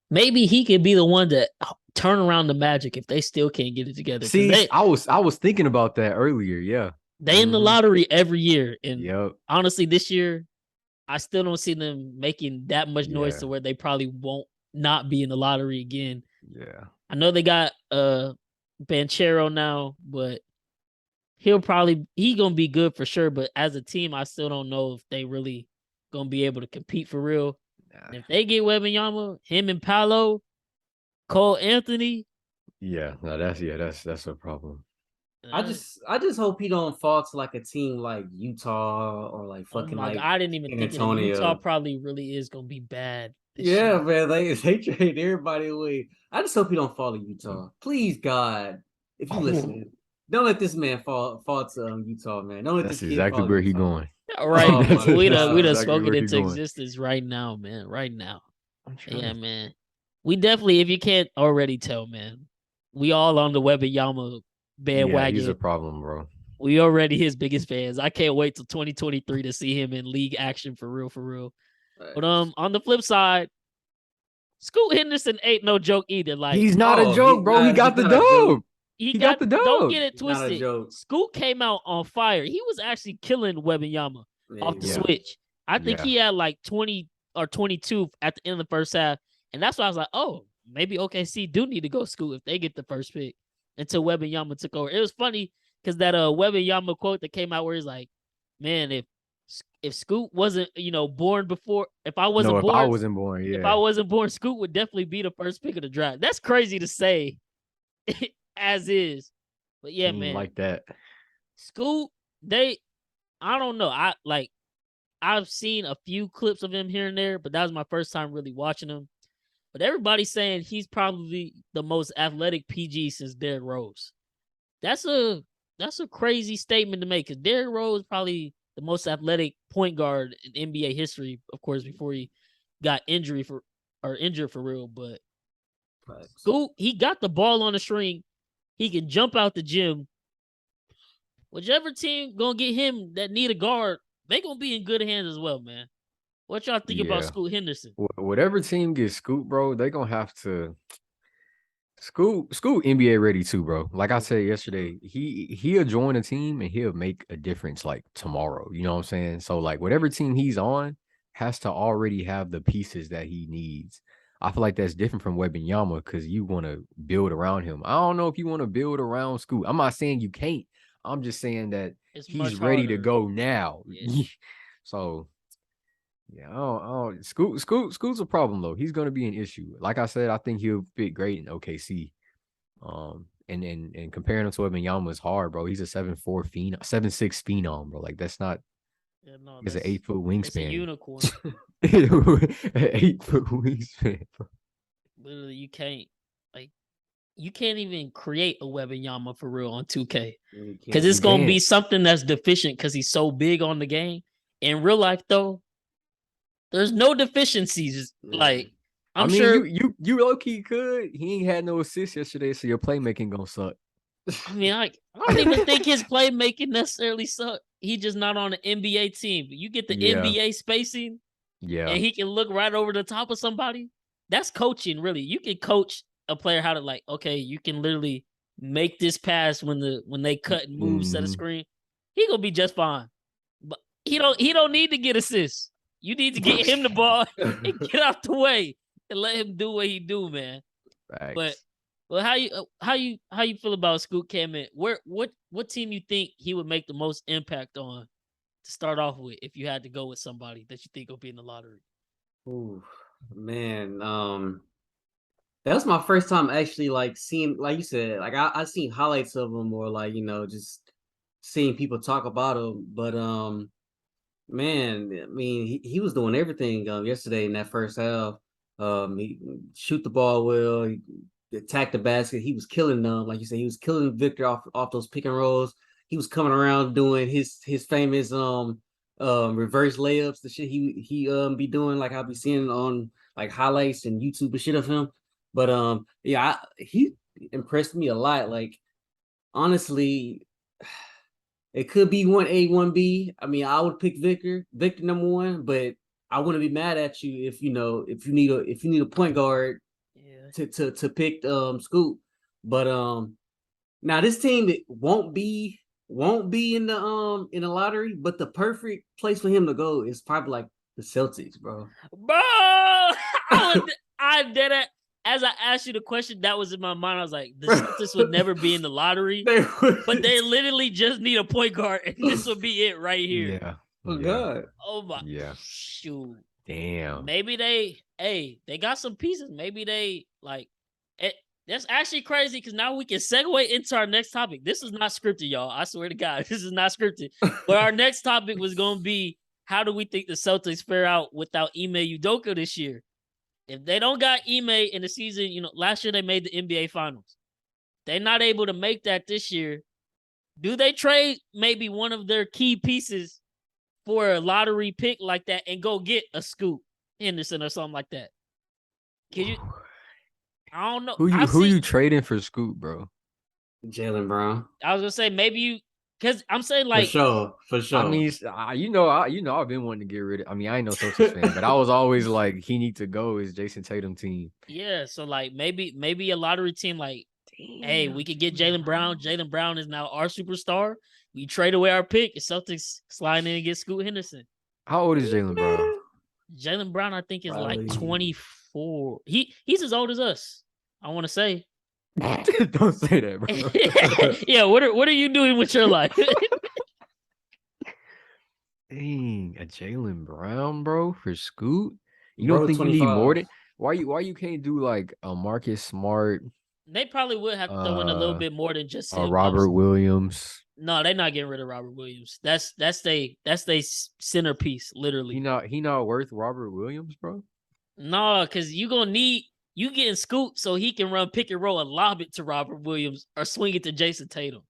S1: maybe he could be the one to turn around the Magic if they still can't get it together.
S3: See, I was thinking about that earlier. Yeah,
S1: they in the lottery every year, and
S3: honestly,
S1: this year, I still don't see them making that much noise to where they probably won't not be in the lottery again.
S3: Yeah,
S1: I know they got Banchero now, but he gonna be good for sure. But as a team, I still don't know if they really gonna be able to compete for real. And if they get Wembanyama, him and Paolo, Cole Anthony.
S3: Yeah, no, that's a problem.
S2: I just hope he don't fall to like a team like Utah or like fucking like
S1: I didn't even think of it. Utah probably really is gonna be bad.
S2: Yeah, man, they trade everybody away. I just hope he don't fall to Utah. Please, God, if you listening, don't let this man fall to Utah, man. Don't let
S3: That's
S2: this kid
S3: exactly
S2: fall
S3: where
S2: to
S3: he
S2: Utah.
S3: going.
S1: Right. We done
S3: exactly
S1: spoken into existence right now, man. Right now. Yeah, man. We definitely, if you can't already tell, man, we all on the Wembanyama bandwagon.
S3: Yeah, he's a problem, bro.
S1: We already his biggest fans. I can't wait till 2023 to see him in league action for real, for real. Right. But on the flip side, Scoot Henderson ain't no joke either. Like,
S3: he's not a joke, bro. He got the dub.
S1: He got the dub. Don't get it twisted. Scoot came out on fire. He was actually killing Wembanyama off the switch. I think he had like 20 or 22 at the end of the first half. And that's why I was like, oh, maybe OKC do need to go Scoot if they get the first pick until Wembanyama took over. It was funny because that Wembanyama quote that came out where he's like, man, if Scoot wasn't, born before, if I wasn't born, Scoot would definitely be the first pick of the draft. That's crazy to say as is. But yeah, man.
S3: Like that.
S1: Scoot, I don't know. I've seen a few clips of him here and there, but that was my first time really watching him. but everybody's saying he's probably the most athletic PG since Derrick Rose. That's a crazy statement to make because Derrick Rose probably the most athletic point guard in NBA history, of course, before he got injured for real. But Scoot, he got the ball on the string. He can jump out the gym. Whichever team gonna get him that need a guard, they gonna be in good hands as well, man. What y'all think about Scoot Henderson?
S3: Whatever team gets Scoot, bro, they gonna have to Scoot NBA ready too, bro. Like I said yesterday, he'll join a team and he'll make a difference like tomorrow. You know what I'm saying? So like whatever team he's on has to already have the pieces that he needs. I feel like that's different from Wembanyama because you want to build around him. I don't know if you want to build around Scoot. I'm not saying you can't. I'm just saying that he's ready to go now. Yeah. So yeah, Scoot's a problem though. He's gonna be an issue. Like I said, I think he'll fit great in OKC. And comparing him to Wembanyama is hard, bro. He's a 7'4" phenom, 7'6" phenom, bro. Like that's not.
S1: Yeah, no,
S3: he's an 8-foot wingspan.
S1: It's a unicorn.
S3: An 8-foot wingspan, bro.
S1: Literally, you can't even create a Wembanyama for real on 2K because it's gonna be something that's deficient because he's so big on the game. In real life, though, there's no deficiencies. Like I'm sure
S3: you low key could. He ain't had no assists yesterday, so your playmaking gonna suck.
S1: I mean, I don't even think his playmaking necessarily suck. He just not on an NBA team. You get the NBA spacing, and he can look right over the top of somebody. That's coaching, really. You can coach a player how to like. Okay, you can literally make this pass when they cut and move, set a screen. He gonna be just fine. But he don't need to get assists. You need to get him the ball and get out the way and let him do what he do, man.
S3: Facts.
S1: But well, how you feel about Scoot Kam? What team you think he would make the most impact on to start off with if you had to go with somebody that you think will be in the lottery?
S2: Ooh, man, that was my first time actually like seeing, like you said, like I seen highlights of him or like just seeing people talk about him, but man, I mean, he was doing everything yesterday in that first half. He shoot the ball well, he attacked the basket. He was killing them, like you said. He was killing Victor off those pick and rolls. He was coming around doing his famous reverse layups. The shit he be doing, like I'll be seeing on like highlights and YouTube and shit of him. But yeah, he impressed me a lot. Like honestly. It could be 1A, 1B. I mean, I would pick Victor number one, but I wouldn't be mad at you if you need a point guard to pick Scoot. But now this team that won't be in the lottery, but the perfect place for him to go is probably like the Celtics, bro.
S1: I did it. As I asked you the question, that was in my mind. I was like, the Celtics would never be in the lottery, but they literally just need a point guard, and this will be it right here.
S3: Yeah.
S2: Oh God.
S1: Oh my.
S3: Yeah.
S1: Shoot.
S3: Damn.
S1: Maybe they got some pieces. Maybe they like it. That's actually crazy because now we can segue into our next topic. This is not scripted, y'all. I swear to God, this is not scripted. But our next topic was going to be, how do we think the Celtics fare out without Ime Udoka this year? If they don't got Ime in the season, last year they made the NBA Finals. They're not able to make that this year. Do they trade maybe one of their key pieces for a lottery pick like that and go get a Scoot Henderson or something like that? Can you? I don't know.
S3: Who you trading for Scoot, bro?
S2: Jaylen Brown.
S1: I was gonna say maybe you. Because I'm saying like
S2: for sure.
S3: I mean, I've been wanting to get rid of. I mean, I ain't no Celtics fan, but I was always like, he need to go. Is Jason Tatum team?
S1: Yeah, so like maybe a lottery team like, hey, we could get Jaylen Brown. Jaylen Brown is now our superstar. We trade away our pick. And Celtics slide in and get Scoot Henderson.
S3: How old is Jaylen Brown?
S1: Jaylen Brown, I think, is like 24. He's as old as us. I want to say.
S3: Don't say that, bro.
S1: Yeah, what are you doing with your life?
S3: Dang, a Jaylen Brown, bro, for Scoot. You don't think 25. You need more than why you can't do like a Marcus Smart?
S1: They probably would have to throw in a little bit more than just him.
S3: Robert Williams.
S1: No, they're not getting rid of Robert Williams. That's they centerpiece, literally.
S3: He not worth Robert Williams, bro.
S1: No, because you gonna need you getting Scoot so he can run pick and roll and lob it to Robert Williams or swing it to Jason Tatum.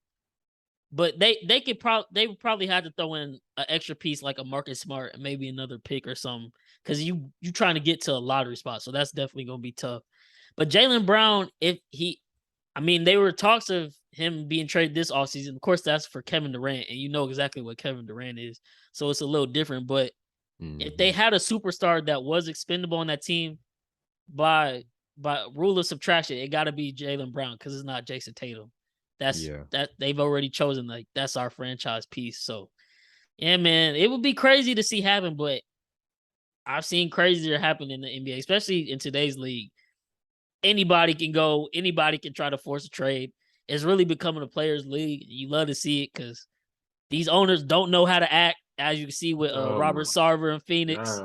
S1: But they would probably have to throw in an extra piece like a Marcus Smart and maybe another pick or something because you trying to get to a lottery spot, so that's definitely gonna be tough. But Jaylen Brown, they were talks of him being traded this offseason. Of course, that's for Kevin Durant, and you know exactly what Kevin Durant is, so it's a little different. But if they had a superstar that was expendable on that team, by rule of subtraction, it got to be Jaylen Brown because it's not Jason Tatum. That they've already chosen, like, that's our franchise piece. So yeah, man, it would be crazy to see happen, but I've seen crazier happen in the NBA, especially in today's league. Anybody can go, anybody can try to force a trade. It's really becoming a players' league. You love to see it because these owners don't know how to act, as you can see with Robert Sarver in Phoenix.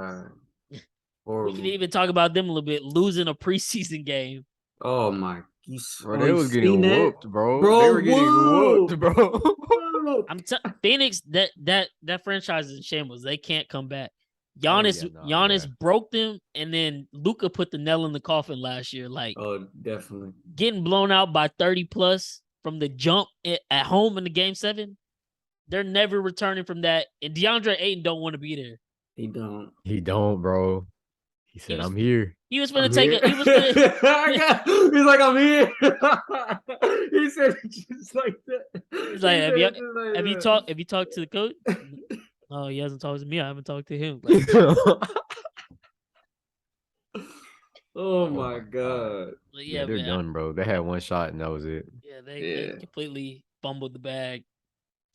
S1: We can even talk about them a little bit, losing a preseason game.
S2: Oh my.
S3: Bro, they was getting whooped, bro. They were getting whooped, bro.
S1: Phoenix, that franchise is in shambles. They can't come back. Giannis broke them, and then Luka put the nail in the coffin last year. Like,
S2: oh, definitely
S1: getting blown out by 30 plus from the jump at home in the game 7. They're never returning from that. And DeAndre Ayton don't want to be there.
S2: He don't.
S3: He don't, bro. He said, "I'm here."
S1: He was going to take it. He was
S2: He's like, "I'm here." He said it just like that.
S1: He's like, have you talked to the coach? Oh, he hasn't talked to me. I haven't talked to him. Like,
S2: oh my god.
S1: Yeah,
S3: they're done, bro. They had one shot and that was it.
S1: Yeah, they completely fumbled the bag,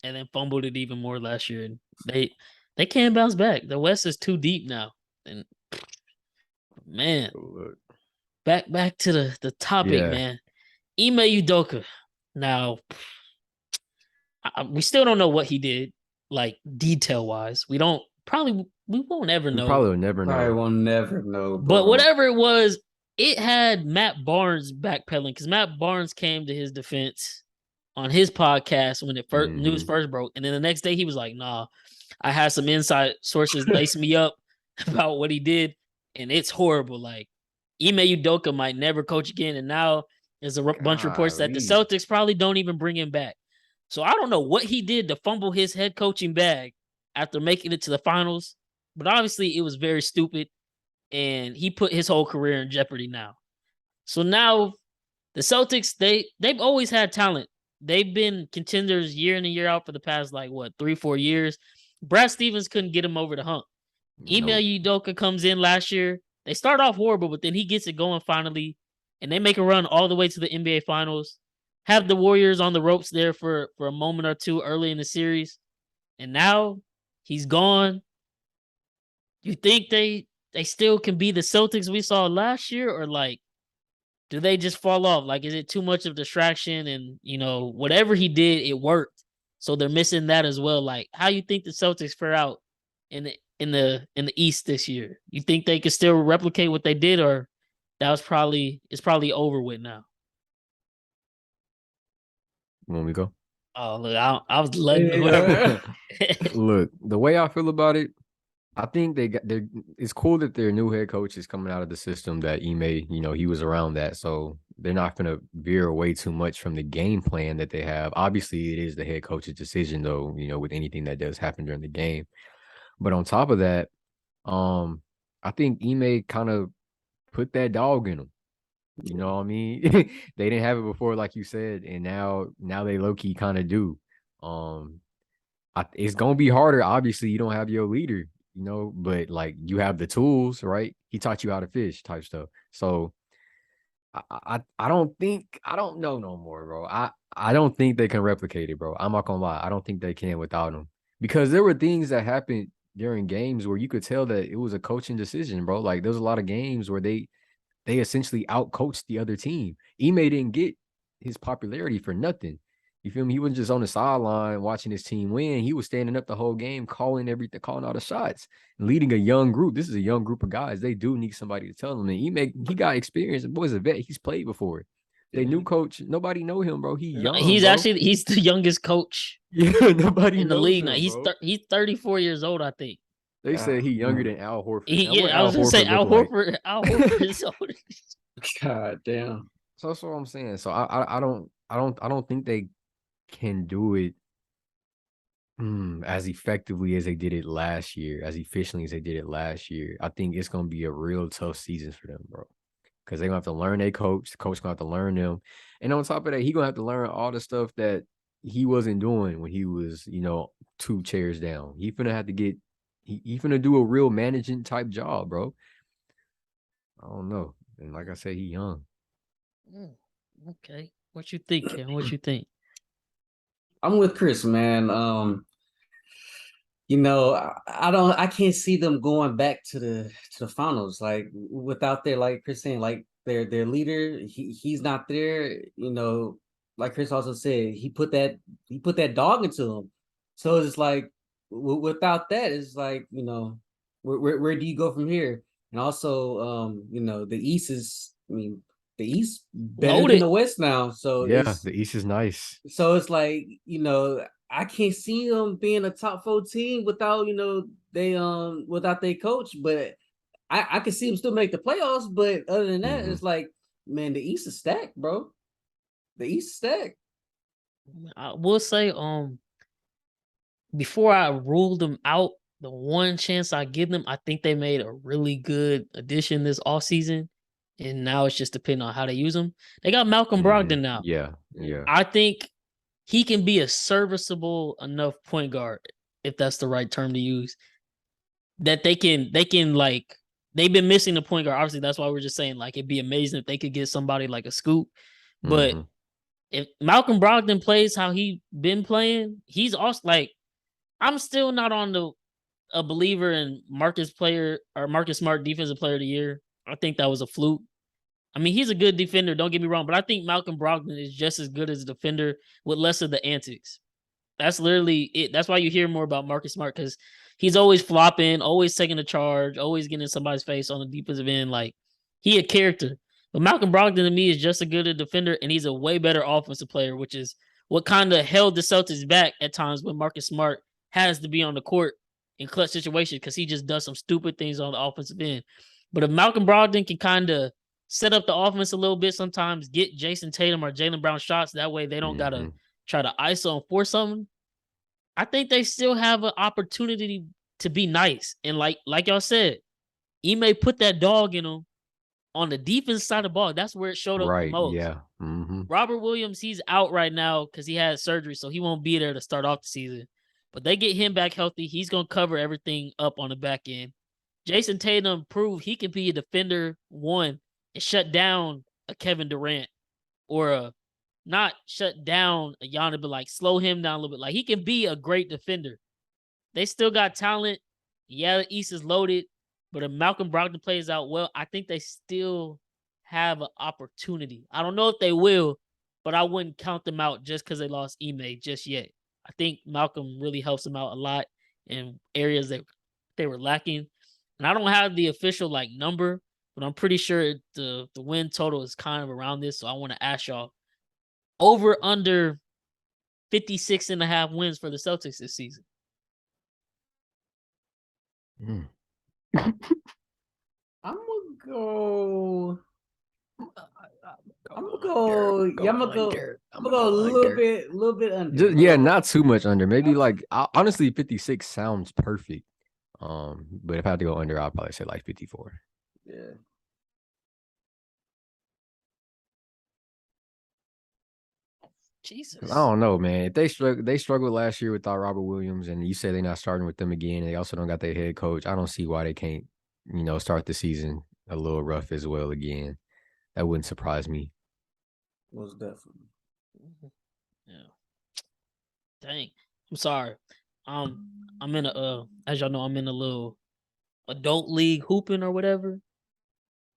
S1: and then fumbled it even more last year. And they can't bounce back. The West is too deep now. And man, back to the topic, man. Ime Udoka. Now, we still don't know what he did, like, detail wise. We won't ever know.
S3: We probably will never know.
S2: Probably will never know. Bro.
S1: But whatever it was, it had Matt Barnes backpedaling because Matt Barnes came to his defense on his podcast when news first broke, and then the next day he was like, "Nah, I had some inside sources lace me up about what he did, and it's horrible. Like, Ime Udoka might never coach again, and now there's a bunch of reports that the Celtics probably don't even bring him back. So I don't know what he did to fumble his head coaching bag after making it to the finals, but obviously it was very stupid, and he put his whole career in jeopardy now. So now the Celtics, they've always had talent. They've been contenders year in and year out for the past, 3-4 years. Brad Stevens couldn't get him over the hump. Ime Udoka comes in last year. They start off horrible, but then he gets it going finally, and they make a run all the way to the NBA Finals. Have the Warriors on the ropes there for a moment or two early in the series, and now he's gone. You think they still can be the Celtics we saw last year, or do they just fall off? Like, is it too much of distraction? And whatever he did, it worked. So they're missing that as well. Like, how you think the Celtics fare out in the East this year? You think they could still replicate what they did, or it's probably over with now?
S3: When we go?
S1: Oh, look, I was letting whatever.
S3: Look, the way I feel about it, I think it's cool that their new head coach is coming out of the system that Ime, he was around that. So they're not going to veer away too much from the game plan that they have. Obviously, it is the head coach's decision, though, with anything that does happen during the game. But on top of that, I think Ime kind of put that dog in them. You know what I mean? They didn't have it before, like you said, and now they low-key kind of do. It's going to be harder. Obviously, you don't have your leader, but you have the tools, right? He taught you how to fish type stuff. So I don't know no more, bro. I don't think they can replicate it, bro. I'm not going to lie. I don't think they can without him, because there were things that happened during games where you could tell that it was a coaching decision, bro. Like, there was a lot of games where they essentially outcoached the other team. Ime didn't get his popularity for nothing. You feel me? He wasn't just on the sideline watching his team win. He was standing up the whole game, calling everything, calling all the shots, leading a young group. This is a young group of guys. They do need somebody to tell them. And he got experience. The boy's a vet. He's played before. They new coach. Nobody know him, bro. He's young.
S1: He's the youngest coach.
S3: Yeah, nobody
S1: in the league now. He's 34 years old, I think.
S3: They said he's younger than Al Horford.
S1: I was gonna say Al Horford. Al Horford is older.
S2: God damn.
S3: So that's what I'm saying. So I don't think they can do it as effectively as they did it last year, as efficiently as they did it last year. I think it's gonna be a real tough season for them, bro. Because they're gonna have to learn their coach. The coach gonna have to learn them. And on top of that, he gonna have to learn all the stuff that he wasn't doing when he was, 2 chairs down. He finna have to get he finna do a real managing type job, bro. I don't know. And like I said, he young.
S1: Okay. What you think, Ken? What you think?
S2: I'm with Chris, man. I can't see them going back to the finals like without their, like Chris saying, like their leader. He's not there. Like Chris also said, he put that dog into them. So it's like without that, it's like where do you go from here? And also, the East is, I mean, the East better than
S1: Loaded.
S2: the West now. So
S3: Yeah, the East is nice.
S2: it's like, I can't see them being a top 4 team without, they without their coach, but I can see them still make the playoffs. But other than that,
S3: Mhm.
S2: it's like, man, the East is stacked, bro. The East is stacked.
S1: I will say, before I ruled them out, the one chance I give them, I think they made a really good addition this offseason. And now it's just depending on how they use them. They got Malcolm Brogdon now.
S3: Yeah, yeah.
S1: I think he can be a serviceable enough point guard, if that's the right term to use, that they can like, they've been missing the point guard. Obviously, that's why we're just saying like it'd be amazing if they could get somebody like a Scoop. But
S3: Mhm.
S1: if Malcolm Brogdon plays how he been playing, he's also like, I'm still not on a believer in Marcus Smart Defensive Player of the Year. I think that was a fluke. I mean, he's a good defender, don't get me wrong, but I think Malcolm Brogdon is just as good as a defender with less of the antics. That's literally it. That's why you hear more about Marcus Smart, because he's always flopping, always taking the charge, always getting in somebody's face on the defensive end. Like, he a character. But Malcolm Brogdon to me is just as good a defender, and he's a way better offensive player, which is what kind of held the Celtics back at times when Marcus Smart has to be on the court in clutch situations, because he just does some stupid things on the offensive end. But if Malcolm Brogdon can kind of set up the offense a little bit sometimes, get Jason Tatum or Jaylen Brown shots, that way they don't got to
S3: Mhm.
S1: try to ISO and force something, I think they still have an opportunity to be nice. And like y'all said, he may put that dog in them on the defense side of the ball. That's where it showed up the
S3: Right,
S1: most.
S3: yeah. Mhm.
S1: Robert Williams, he's out right now because he had surgery, so he won't be there to start off the season. But they get him back healthy. He's going to cover everything up on the back end. Jason Tatum proved he can be a defender, one, and shut down a Kevin Durant, or not shut down a Giannis, but like slow him down a little bit. Like, he can be a great defender. They still got talent. Yeah, the East is loaded, but if Malcolm Brogdon plays out well, I think they still have an opportunity. I don't know if they will, but I wouldn't count them out just because they lost Ime just yet. I think Malcolm really helps them out a lot in areas that they were lacking. And I don't have the official like number, but I'm pretty sure the win total is kind of around this. So I want to ask y'all, over under 56.5 wins for the Celtics this season.
S3: Mm.
S2: I'm gonna go. I'm gonna
S3: Under,
S2: go. Yeah, I'm gonna go.
S3: under.
S2: I'm
S3: I'm
S2: gonna
S3: gonna
S2: go a
S3: go under.
S2: little bit under.
S3: Just, yeah, not too much under. Maybe like honestly, 56 sounds perfect. But if I had to go under, I'd probably say like 54.
S2: Yeah.
S1: Jesus.
S3: I don't know, man. If they struggled last year without Robert Williams, and you say they're not starting with them again, and they also don't got their head coach. I don't see why they can't, start the season a little rough as well again. That wouldn't surprise me.
S2: Most definitely.
S1: Yeah. Dang. I'm sorry. I'm in a as y'all know, I'm in a little adult league hooping or whatever.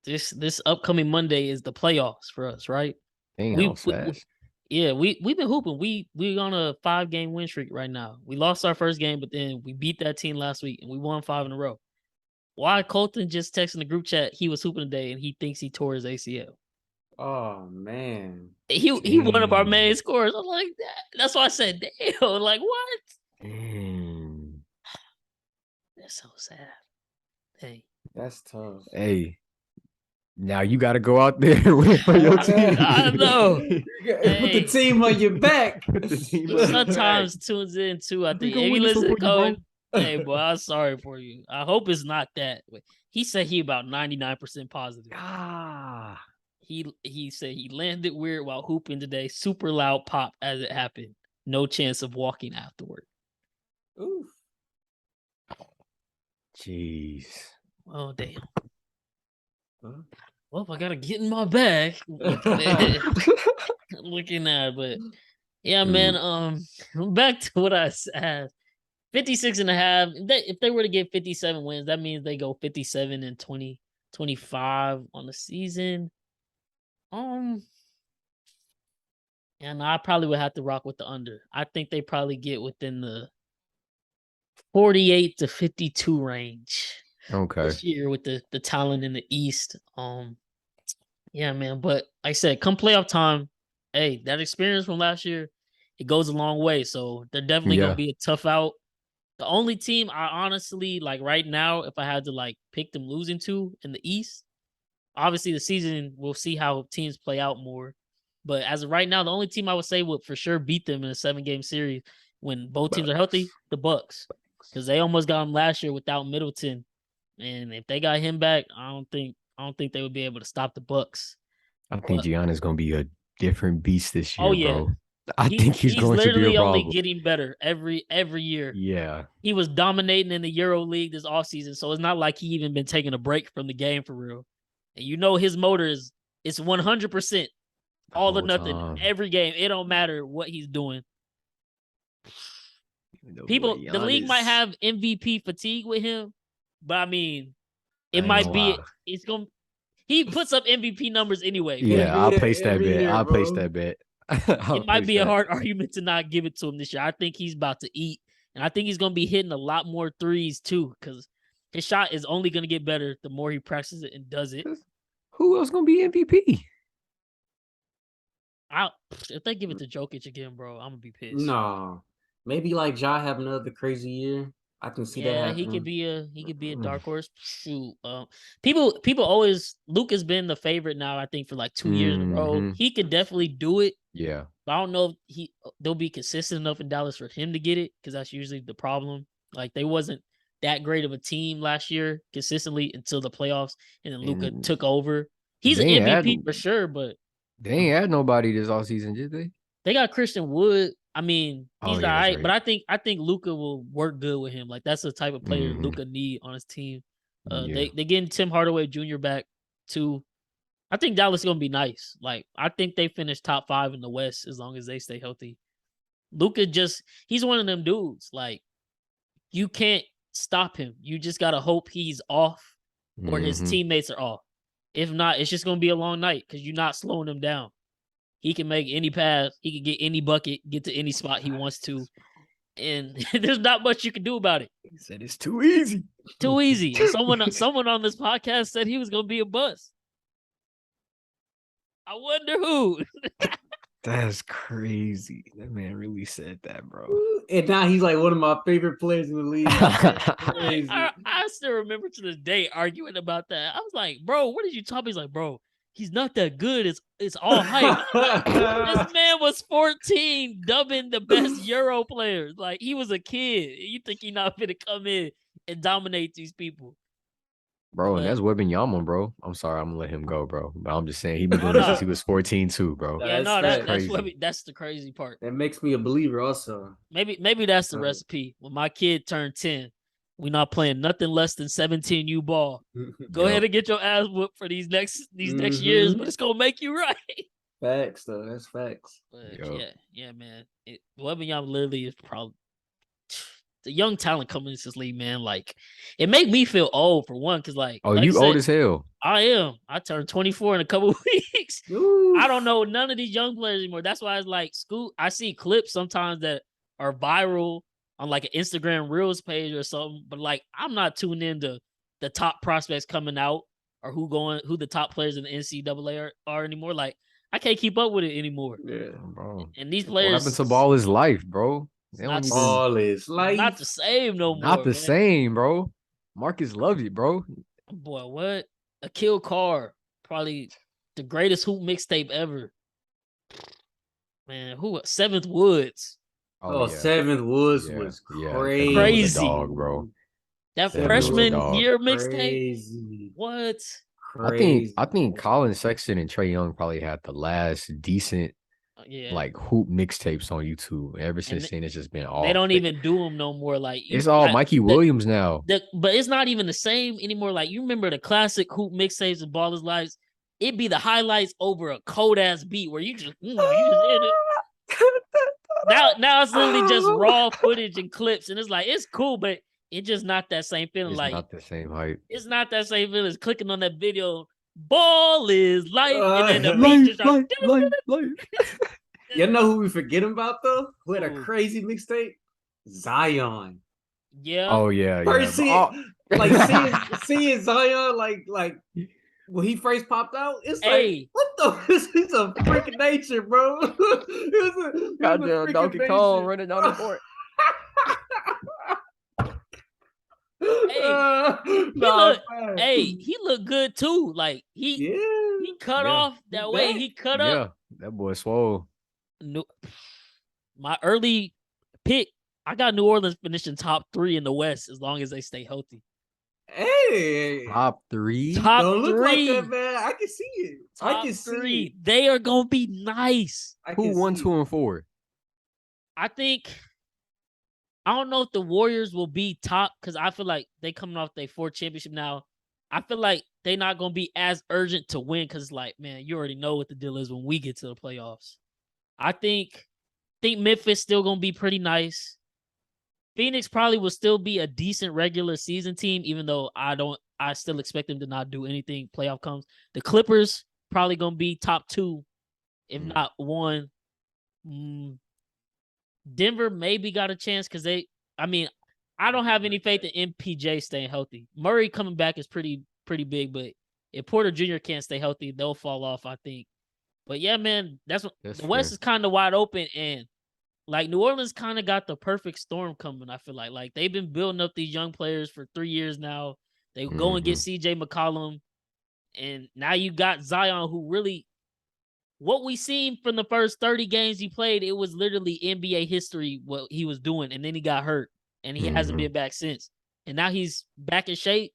S1: This upcoming Monday is the playoffs for us, right?
S3: Dang, that
S1: We,
S3: was
S1: we, we
S3: fast.
S1: yeah, we've been hooping. We on a 5-game win streak right now. We lost our first game, but then we beat that team last week and we won 5 in a row. Why Colton just texting the group chat he was hooping today and he thinks he tore his ACL.
S2: Oh man.
S1: He one of our main
S3: Dang.
S1: scorers. I'm like that. That's why I said, damn. Like, what?
S3: Dang.
S1: That's so sad. Hey,
S2: That's tough.
S3: Hey, Now you got to go out there and win for your team.
S1: I know.
S2: Put the team on your back.
S3: Put the team
S1: He
S3: on your
S1: sometimes
S3: back.
S1: tunes in too. I
S3: We
S1: think
S3: gonna
S1: if he
S3: win this one
S1: listen
S3: for you, bro.
S1: going, hey boy, I'm sorry for you. I hope it's not that. He said he about 99% positive.
S3: Ah,
S1: He said he landed weird while hooping today. Super loud pop as it happened. No chance of walking afterward.
S2: Oof.
S3: jeez.
S1: Oh damn.
S2: Huh?
S1: Well, I gotta get in my bag. Looking at it, but yeah, man. Back to what I said. 56 and a half. If they were to get 57 wins, that means they go 57 and 25 on the season. And I probably would have to rock with the under. I think they probably get within the 48 to 52 range
S3: Okay.
S1: this year with the talent in the East. Yeah, man. But like I said, come playoff time, hey, that experience from last year, it goes a long way. So they're definitely gonna
S3: Yeah.
S1: be a tough out. The only team I honestly like right now, if I had to like pick them losing to in the East, obviously the season we'll see how teams play out more. But as of right now, the only team I would say would for sure beat them in a 7-game series when both teams are healthy, the Bucks, because they almost got them last year without Middleton, and if they got him back, I don't think they would be able to stop the Bucks.
S3: I think
S1: But
S3: Giannis gonna be a different beast this year,
S1: oh yeah,
S3: bro. I think he's going to be a
S1: literally only
S3: problem.
S1: getting better every year.
S3: Yeah.
S1: He was dominating in the Euro League this offseason, so it's not like he even been taking a break from the game for real. And you know his motor is it's 100% all or nothing every game. It don't matter what he's doing. The league might have MVP fatigue with him, but I mean, it might be. It's gonna. He puts up MVP numbers anyway.
S3: Yeah, I'll place that
S2: every
S3: bet.
S2: year,
S3: I'll place
S2: bro.
S3: that bet.
S1: It might be a hard argument to not give it to him this year. I think he's about to eat, and I think he's gonna be hitting a lot more threes too, because his shot is only gonna get better the more he practices it and does it.
S3: Who else gonna be MVP?
S1: If they give it to Jokic again, bro, I'm gonna be pissed.
S2: No, maybe like Ja have another crazy year. I can see that happening.
S1: He could be a dark horse. Shoot, people always Luke has been the favorite now. I think for like 2 years in a row. He could definitely do it.
S3: Yeah,
S1: but I don't know if they'll be consistent enough in Dallas for him to get it, because that's usually the problem. Like they wasn't that great of a team last year consistently until the playoffs, and then Luka took over. He's an MVP for sure, but
S3: they ain't had nobody this offseason, did they?
S1: They got Christian Wood. I mean, he's all right,
S3: right.
S1: but I think Luka will work good with him. Like that's the type of player Luka need on his team. They getting Tim Hardaway Jr. back too. I think Dallas is gonna be nice. Like I think they finish top 5 in the West as long as they stay healthy. Luka he's one of them dudes. Like you can't stop him. You just gotta hope he's off or his teammates are off. If not, it's just gonna be a long night because you're not slowing him down. He can make any pass. He can get any bucket, get to any spot he wants to. And there's not much you can do about it.
S3: He said it's too easy.
S1: Too easy. And someone on this podcast said he was going to be a bust. I wonder who.
S3: That's crazy. That man really said that, bro.
S2: And now he's like one of my favorite players in the league.
S1: I still remember to this day arguing about that. I was like, bro, what did you talk? He's like, bro, he's not that good. It's all hype. This man was 14, dubbing the best Euro players. Like he was a kid. You think he's not gonna come in and dominate these people?
S3: Bro, and that's Wembanyama, bro. I'm sorry, I'm gonna let him go, bro. But I'm just saying he been doing this since he was 14 too, bro.
S1: Yeah, that's the crazy part.
S2: That makes me a believer also.
S1: Maybe that's the recipe. When my kid turned 10, we not playing nothing less than 17U ball. Go ahead and get your ass whooped for these next years, but it's gonna make you right.
S2: Facts though, that's facts.
S1: But yeah, man. Wembanyama literally is probably the young talent coming into this league, man. Like it make me feel old for one, because like
S3: you old as hell.
S1: I am. I turned 24 in a couple of weeks. Ooh. I don't know none of these young players anymore. That's why it's like I see clips sometimes that are viral on like an Instagram Reels page or something, but like I'm not tuned into the top prospects coming out or who the top players in the NCAA are anymore. Like I can't keep up with it anymore.
S2: Yeah, bro.
S1: And these players,
S3: what happened to ball is life, bro.
S2: Ball is life.
S1: Not the same no more.
S3: Not the same, bro. Marcus loves it, bro.
S1: Boy, what? Akil Carr, Probably the greatest hoop mixtape ever. Man, who? Seventh Woods.
S2: Oh,
S3: yeah.
S2: Seventh Woods
S3: Yeah,
S2: was
S3: yeah.
S2: crazy.
S3: That dude was a
S1: Crazy.
S3: dog, bro.
S1: That
S3: That dude was a
S1: freshman
S3: dog.
S1: year mixtape.
S2: Crazy.
S1: What?
S2: Crazy.
S3: I think Colin Sexton and Trey Young probably had the last decent
S1: Yeah.
S3: like hoop mixtapes on YouTube. Ever since then, it's just been off.
S1: They don't even do them no more. Like
S3: It's all Mikey Williams now.
S1: But it's not even the same anymore. Like you remember the classic hoop mixtapes of Ballers Lives? It'd be the highlights over a cold ass beat where you just in it. Now it's literally just raw footage and clips, and it's like it's cool, but it's just not that same feeling.
S3: It's
S1: like
S3: not the same hype.
S1: It's not that same feeling as clicking on that video. Ball is life, and then the beat just
S3: life.
S2: You know who we forget about though? Who had a crazy mixtape? Zion.
S1: Yeah.
S3: Oh yeah.
S2: First seeing Zion like when he first popped out, it's like what the? He's a freak of nature, bro.
S3: Goddamn Donkey Kong running down the court.
S1: He looked good too. Like he cut off that way. He cut up.
S3: Yeah, that boy swole.
S1: My early pick, I got New Orleans finishing top 3 in the West as long as they stay healthy.
S2: Hey,
S3: top 3.
S2: Don't look like that, man. I can see it. I can see it.
S1: They are gonna be nice.
S3: Who 1, 2, and 4?
S1: I think. I don't know if the Warriors will be top because I feel like they coming off their 4th championship now. I feel like they're not gonna be as urgent to win because like, man, you already know what the deal is when we get to the playoffs. I think Memphis still gonna be pretty nice. Phoenix probably will still be a decent regular season team, even though I still expect them to not do anything playoff comes. The Clippers probably gonna be top 2, if not 1. Denver maybe got a chance because I don't have any faith in MPJ staying healthy. Murray coming back is pretty big, but if Porter Jr. can't stay healthy, they'll fall off, I think. But yeah, man, the West is kind of wide open, and like New Orleans kind of got the perfect storm coming. I feel like they've been building up these young players for 3 years now. They go and get CJ McCollum, and now you got Zion, who really, what we seen from the first 30 games he played, it was literally NBA history what he was doing, and then he got hurt, and he hasn't been back since. And now he's back in shape.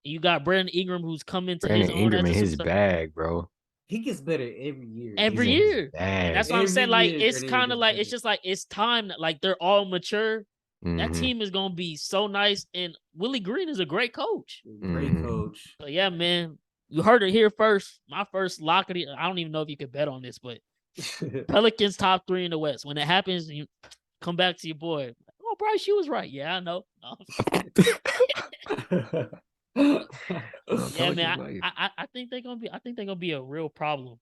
S1: And you got Brandon Ingram, who's come into
S3: his bag, bro.
S2: He gets better every year.
S1: Every year. And that's what I'm saying. Like, it's kind of like, it's just like, it's time. Like, they're all mature. That team is going to be so nice. And Willie Green is a great coach.
S2: Great coach.
S1: So, yeah, man. You heard it here first. My first lock of the, I don't even know if you could bet on this, but Pelicans top 3 in the West. When it happens, you come back to your boy. Oh, Bryce, you was right. Yeah, I know. Yeah, man. I think they're gonna be a real problem.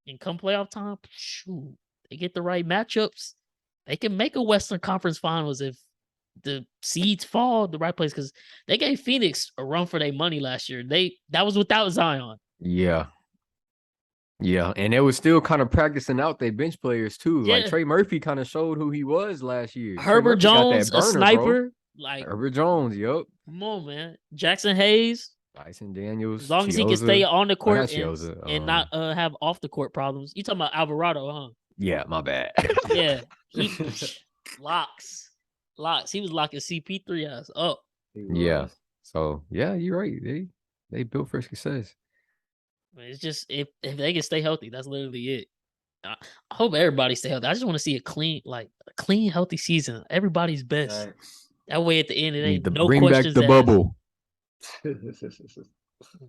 S1: And come playoff time, shoot, they get the right matchups. They can make a Western Conference Finals if the seeds fall the right place, because they gave Phoenix a run for their money last year. That was without Zion.
S3: Yeah, and they were still kind of practicing out their bench players too. Yeah. Like Trey Murphy kind of showed who he was last year.
S1: Herbert Jones, a sniper. Bro. Like
S3: Herbert Jones, yup.
S1: Come on, man. Jackson Hayes.
S3: Dyson Daniels.
S1: As long as he can stay on the court and not have off the court problems. You talking about Alvarado, huh?
S3: Yeah, my bad.
S1: Yeah. He locks. He was locking CP3 ass up.
S3: Yeah. So yeah, you're right. They built for success.
S1: It's just if they can stay healthy, that's literally it. I hope everybody stay healthy. I just want to see a clean, healthy season. Everybody's best. Right. That way, at the end, it ain't no questions.
S3: Bring back the bubble.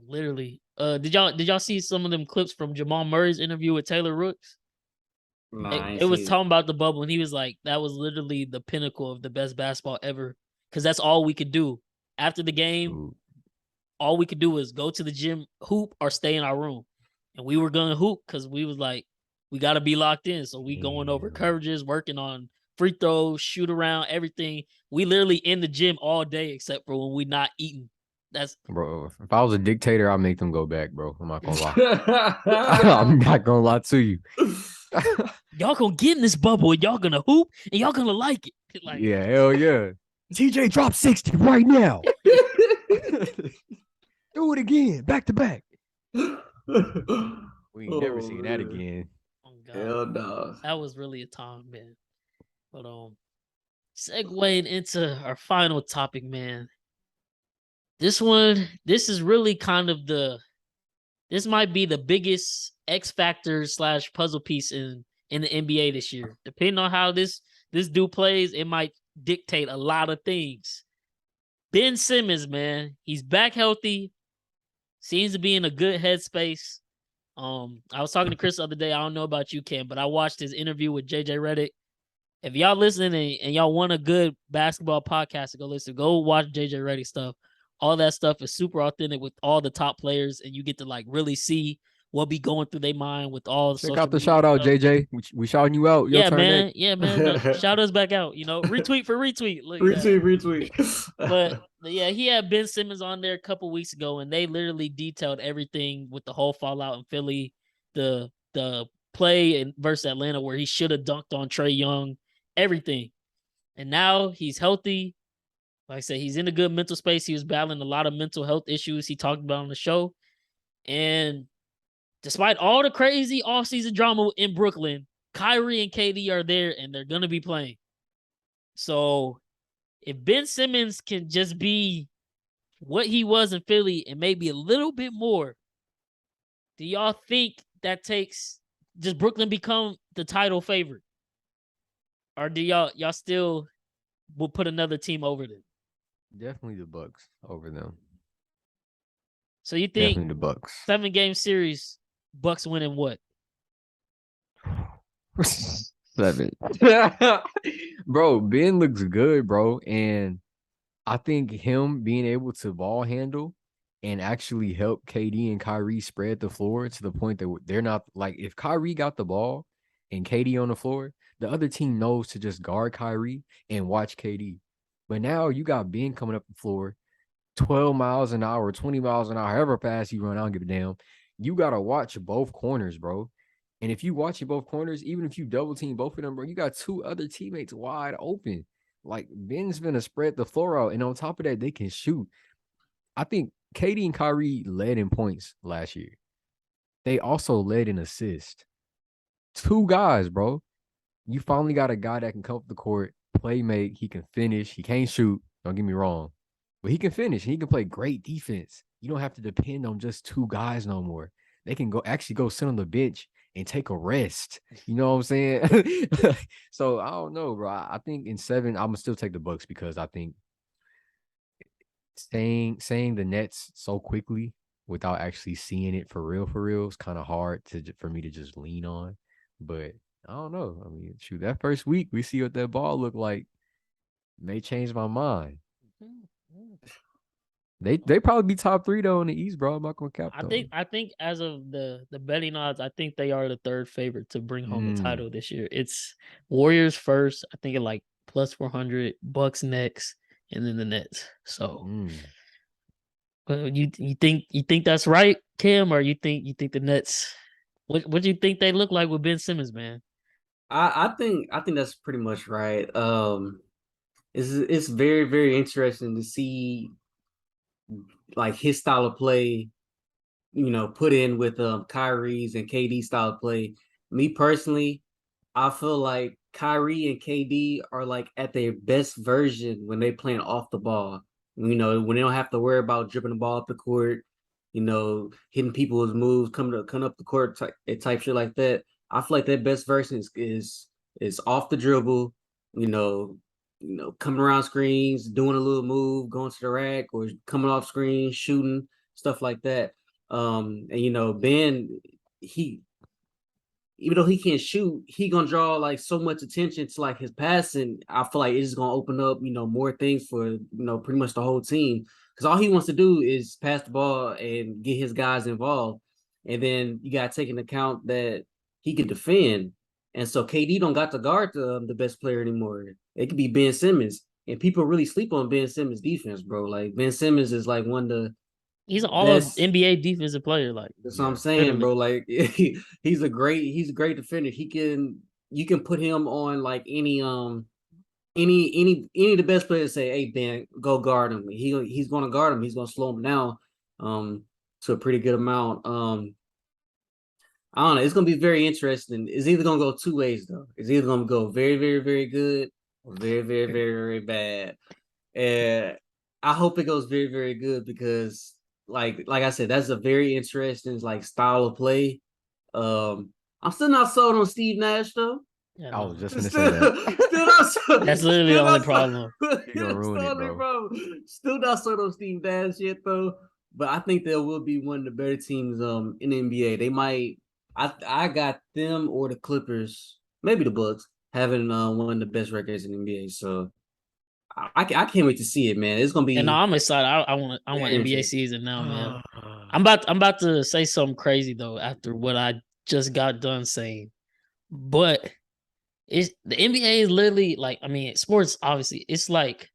S1: Literally. Did y'all see some of them clips from Jamal Murray's interview with Taylor Rooks? It was talking about the bubble, and he was like, "That was literally the pinnacle of the best basketball ever." Because that's all we could do after the game. Ooh. All we could do was go to the gym, hoop, or stay in our room, and we were gonna hoop because we was like, we got to be locked in. So we going over coverages, working on free throws, shoot around, everything. We literally in the gym all day except for when we not eating. That's
S3: bro. If I was a dictator, I'd make them go back, bro. I'm not gonna lie. I'm not gonna lie to you.
S1: Y'all gonna get in this bubble and y'all gonna hoop and y'all gonna like it. Like,
S3: yeah, hell yeah. TJ drop 60 right now. Do it again, back to back. We ain't never
S2: Oh
S3: seen that
S2: man.
S3: again.
S1: Oh God,
S2: Hell no.
S1: that was really a time, man. But segueing into our final topic, man. This is really kind of this might be the biggest X factor / puzzle piece in the NBA this year. Depending on how this dude plays, it might dictate a lot of things. Ben Simmons, man, he's back healthy. Seems to be in a good headspace. I was talking to Chris the other day. I don't know about you, Cam, but I watched his interview with JJ Redick. If y'all listening and y'all want a good basketball podcast to go listen, go watch JJ Redick stuff. All that stuff is super authentic with all the top players, and you get to like really see what be going through their mind with all the
S3: Check
S1: social
S3: out the
S1: media
S3: shout out,
S1: stuff.
S3: JJ. We shouting you out. Your
S1: Yeah,
S3: turn
S1: man.
S3: next.
S1: Yeah, man. Shout us back out. Retweet for retweet. Look at that.
S2: Retweet.
S1: But yeah, he had Ben Simmons on there a couple weeks ago, and they literally detailed everything with the whole fallout in Philly, the play in versus Atlanta where he should have dunked on Trae Young, everything. And now he's healthy. Like I said, he's in a good mental space. He was battling a lot of mental health issues he talked about on the show. And despite all the crazy offseason drama in Brooklyn, Kyrie and KD are there and they're going to be playing. So if Ben Simmons can just be what he was in Philly and maybe a little bit more, do y'all think that does Brooklyn become the title favorite? Or do y'all still will put another team over them?
S3: Definitely the Bucks over them.
S1: So you think
S3: Definitely the Bucks.
S1: 7-game series, Bucks winning what?
S3: 7. Bro, Ben looks good, bro. And I think him being able to ball handle and actually help KD and Kyrie spread the floor to the point that they're not like if Kyrie got the ball and KD on the floor, the other team knows to just guard Kyrie and watch KD. But now you got Ben coming up the floor, 12 miles an hour, 20 miles an hour, however fast you run, I don't give a damn. You got to watch both corners, bro. And if you watch both corners, even if you double team both of them, bro, you got 2 other teammates wide open. Like Ben's gonna spread the floor out, and on top of that, they can shoot. I think KD and Kyrie led in points last year. They also led in assists. 2 guys, bro. You finally got a guy that can come up the court, play make, he can finish. He can't shoot, don't get me wrong. But he can finish. He can play great defense. You don't have to depend on just 2 guys no more. They can go sit on the bench and take a rest. You know what I'm saying? So I don't know, bro. I think in 7, I'm gonna still take the Bucks because I think saying the Nets so quickly without actually seeing it for real is kind of hard for me to just lean on. But I don't know. I mean, shoot, that first week we see what that ball looked like. May change my mind. They probably be top 3 though in the East, bro. I'm not gonna cap them.
S1: I think as of the betting odds, I think they are the 3rd favorite to bring home the title this year. It's Warriors first. I think at like plus 400, Bucks next, and then the Nets. So, you think that's right, Kim, or you think the Nets? What do you think they look like with Ben Simmons, man?
S2: I think that's pretty much right. It's very, very interesting to see like his style of play, put in with Kyrie's and KD style of play. Me personally, I feel like Kyrie and KD are like at their best version when they playing off the ball. When they don't have to worry about dribbling the ball up the court, hitting people's moves, coming up the court type shit like that. I feel like their best version is off the dribble, coming around screens, doing a little move, going to the rack, or coming off screen, shooting, stuff like that. And Ben, he even though he can't shoot, he gonna draw like so much attention to like his passing. I feel like it's gonna open up, more things for pretty much the whole team. Because all he wants to do is pass the ball and get his guys involved. And then you gotta take into account that he can defend. And so KD don't got to guard the best player anymore. It could be Ben Simmons. And people really sleep on Ben Simmons' defense, bro. Like Ben Simmons is like one of the
S1: He's an all
S2: best
S1: NBA defensive player. Like
S2: that's what I'm saying,
S1: literally.
S2: bro. Like he's a great defender. You can put him on like any of the best players. Say, hey Ben, go guard him. He's gonna guard him. He's gonna slow him down to a pretty good amount. I don't know. It's gonna be very interesting. It's either gonna go two ways though. It's either gonna go very, very, very good or very, very, very, very bad. And I hope it goes very, very good because, like I said, that's a very interesting like style of play. I'm still not sold on Steve Nash though.
S1: Yeah,
S3: I
S1: no.
S3: was just gonna say that.
S2: Still not sold.
S1: That's literally the only problem.
S3: You're gonna ruin it, bro.
S2: Still not sold on Steve Nash yet though. But I think they will be one of the better teams in the NBA. They might. I got them or the Clippers, maybe the Bucks, having one of the best records in the NBA. So I can't wait to see it, man. It's gonna be.
S1: And no, I'm excited. I want NBA season now, man. I'm about to say something crazy though after what I just got done saying. But it's the NBA is literally like, I mean, sports obviously, it's like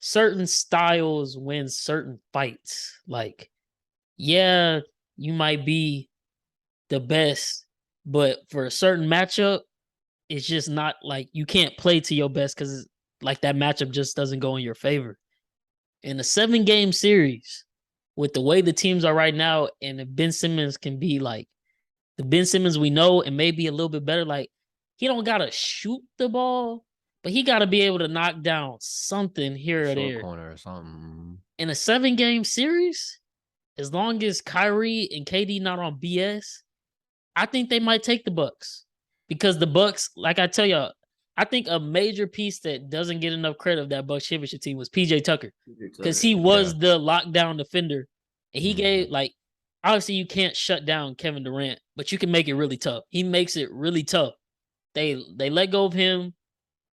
S1: certain styles win certain fights. Like, yeah, you might be the best, but for a certain matchup, it's just not like you can't play to your best because like that matchup just doesn't go in your favor. In a 7-game series, with the way the teams are right now, and if Ben Simmons can be like the Ben Simmons we know and maybe a little bit better, like he don't gotta shoot the ball, but he gotta be able to knock down something here or there.
S3: Corner or something.
S1: In a 7-game series, as long as Kyrie and KD not on BS, I think they might take the Bucks. Because the Bucks, like I tell y'all, I think a major piece that doesn't get enough credit of that Bucks championship team was PJ Tucker. Because he was the lockdown defender. And he gave, like, obviously you can't shut down Kevin Durant, but you can make it really tough. He makes it really tough. They let go of him,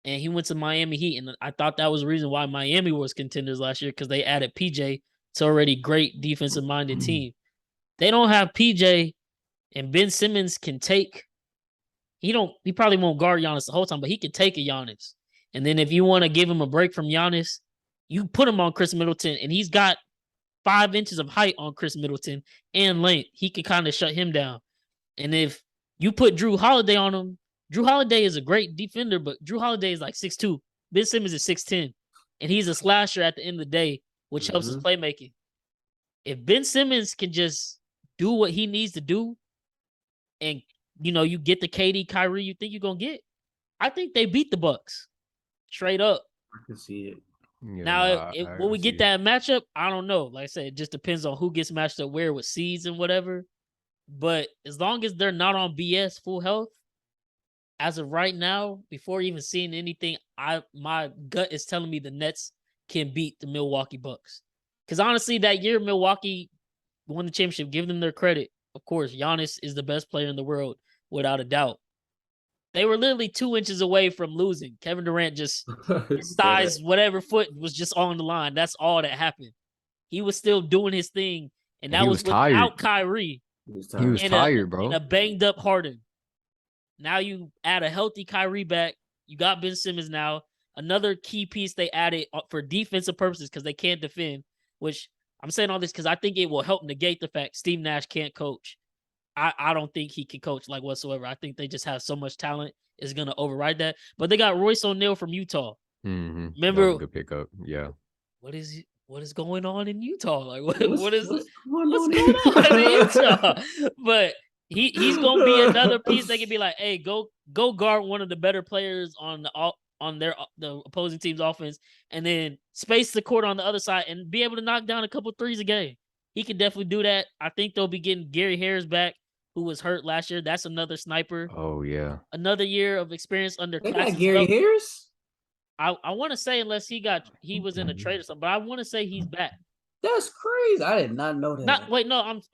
S1: and he went to Miami Heat. And I thought that was the reason why Miami was contenders last year, because they added PJ to already great defensive-minded team. They don't have PJ, and Ben Simmons can take. He probably won't guard Giannis the whole time, but he can take a Giannis. And then if you want to give him a break from Giannis, you put him on Chris Middleton, and he's got 5 inches of height on Chris Middleton and length. He can kind of shut him down. And if you put Drew Holiday on him, Drew Holiday is a great defender, but Drew Holiday is like 6'2". Ben Simmons is 6'10". And he's a slasher at the end of the day, which helps his playmaking. If Ben Simmons can just do what he needs to do, and you get the KD Kyrie you think you're gonna get, I think they beat the Bucks. Straight up.
S2: I can see it.
S3: Yeah,
S1: Now, when we get that matchup, I don't know. Like I said, it just depends on who gets matched up where with seeds and whatever. But as long as they're not on BS full health, as of right now, before even seeing anything, my gut is telling me the Nets can beat the Milwaukee Bucks. Because honestly, that year Milwaukee won the championship, give them their credit. Of course, Giannis is the best player in the world, without a doubt. They were literally 2 inches away from losing. Kevin Durant just, his thighs, whatever foot was just on the line. That's all that happened. He was still doing his thing, and that was without
S3: tired.
S1: Kyrie.
S3: He was tired, bro.
S1: And a banged up Harden. Now you add a healthy Kyrie back. You got Ben Simmons now. Another key piece they added for defensive purposes because they can't defend, which I'm saying all this because I think it will help negate the fact Steve Nash can't coach. I don't think he can coach like whatsoever. I think they just have so much talent, it's going to override that. But they got Royce O'Neal from Utah.
S3: Mm-hmm.
S1: Remember?
S3: Good pickup. Yeah.
S1: What is going on in Utah? Like what's going on in Utah? But he's going to be another piece that can be like, hey, go guard one of the better players on the opposing team's offense, and then space the court on the other side and be able to knock down a couple threes a game. He can definitely do that. I think they'll be getting Gary Harris back, who was hurt last year. That's another sniper.
S3: Oh, yeah.
S1: Another year of experience under
S2: They got Gary Harris?
S1: I want to say unless he was in a trade or something, but I want to say he's back.
S2: That's crazy. I did not know that.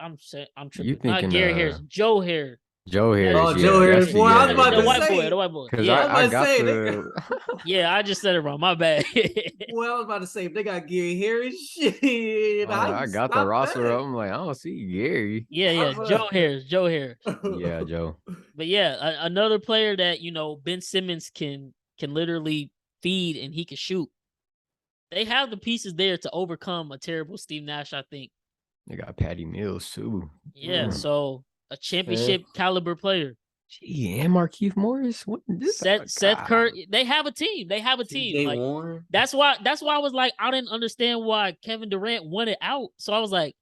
S1: I'm tripping.
S3: You
S1: Not Gary Harris. Joe Harris.
S3: Joe Harris.
S2: Oh, Joe Harris. Boy, I was about
S1: The
S2: to
S1: white
S2: say.
S1: boy.
S3: Because
S1: Yeah,
S3: I got the...
S1: yeah, I just said it wrong. My bad.
S2: Well, I was about to say, if they got Gary Harris, shit.
S3: I got the roster up. I'm like, I don't see Gary.
S1: Yeah. Joe Harris.
S3: Yeah, Joe.
S1: But yeah, another player that, Ben Simmons can literally feed and he can shoot. They have the pieces there to overcome a terrible Steve Nash, I think.
S3: They got Patty Mills, too.
S1: Yeah, so a championship caliber player.
S3: Gee, and Markieff Morris. What
S1: Seth Curry. They have a team. Like,
S2: Warren.
S1: that's why I was like, I didn't understand why Kevin Durant wanted out. So I was like,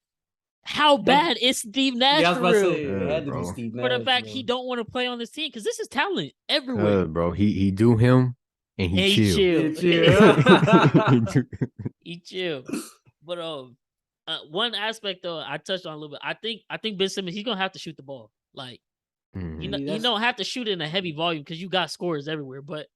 S1: how bad is Steve Nash
S2: Yeah, I was
S1: for
S2: about to
S1: real?
S2: say it had to be
S3: Bro.
S2: Steve
S1: For the
S2: Nash.
S1: fact
S2: Bro.
S1: he don't want to play on this team because this is talent everywhere.
S3: Bro, he do him and he
S1: And he
S3: chill.
S1: chill.
S3: He do-
S1: He chill. But one aspect though I touched on a little bit. I think Ben Simmons, he's gonna have to shoot the ball. Like
S3: Mhm.
S1: you know,
S2: Yeah,
S1: you
S2: that's-
S1: don't have to shoot it in a heavy volume because you got scores everywhere. But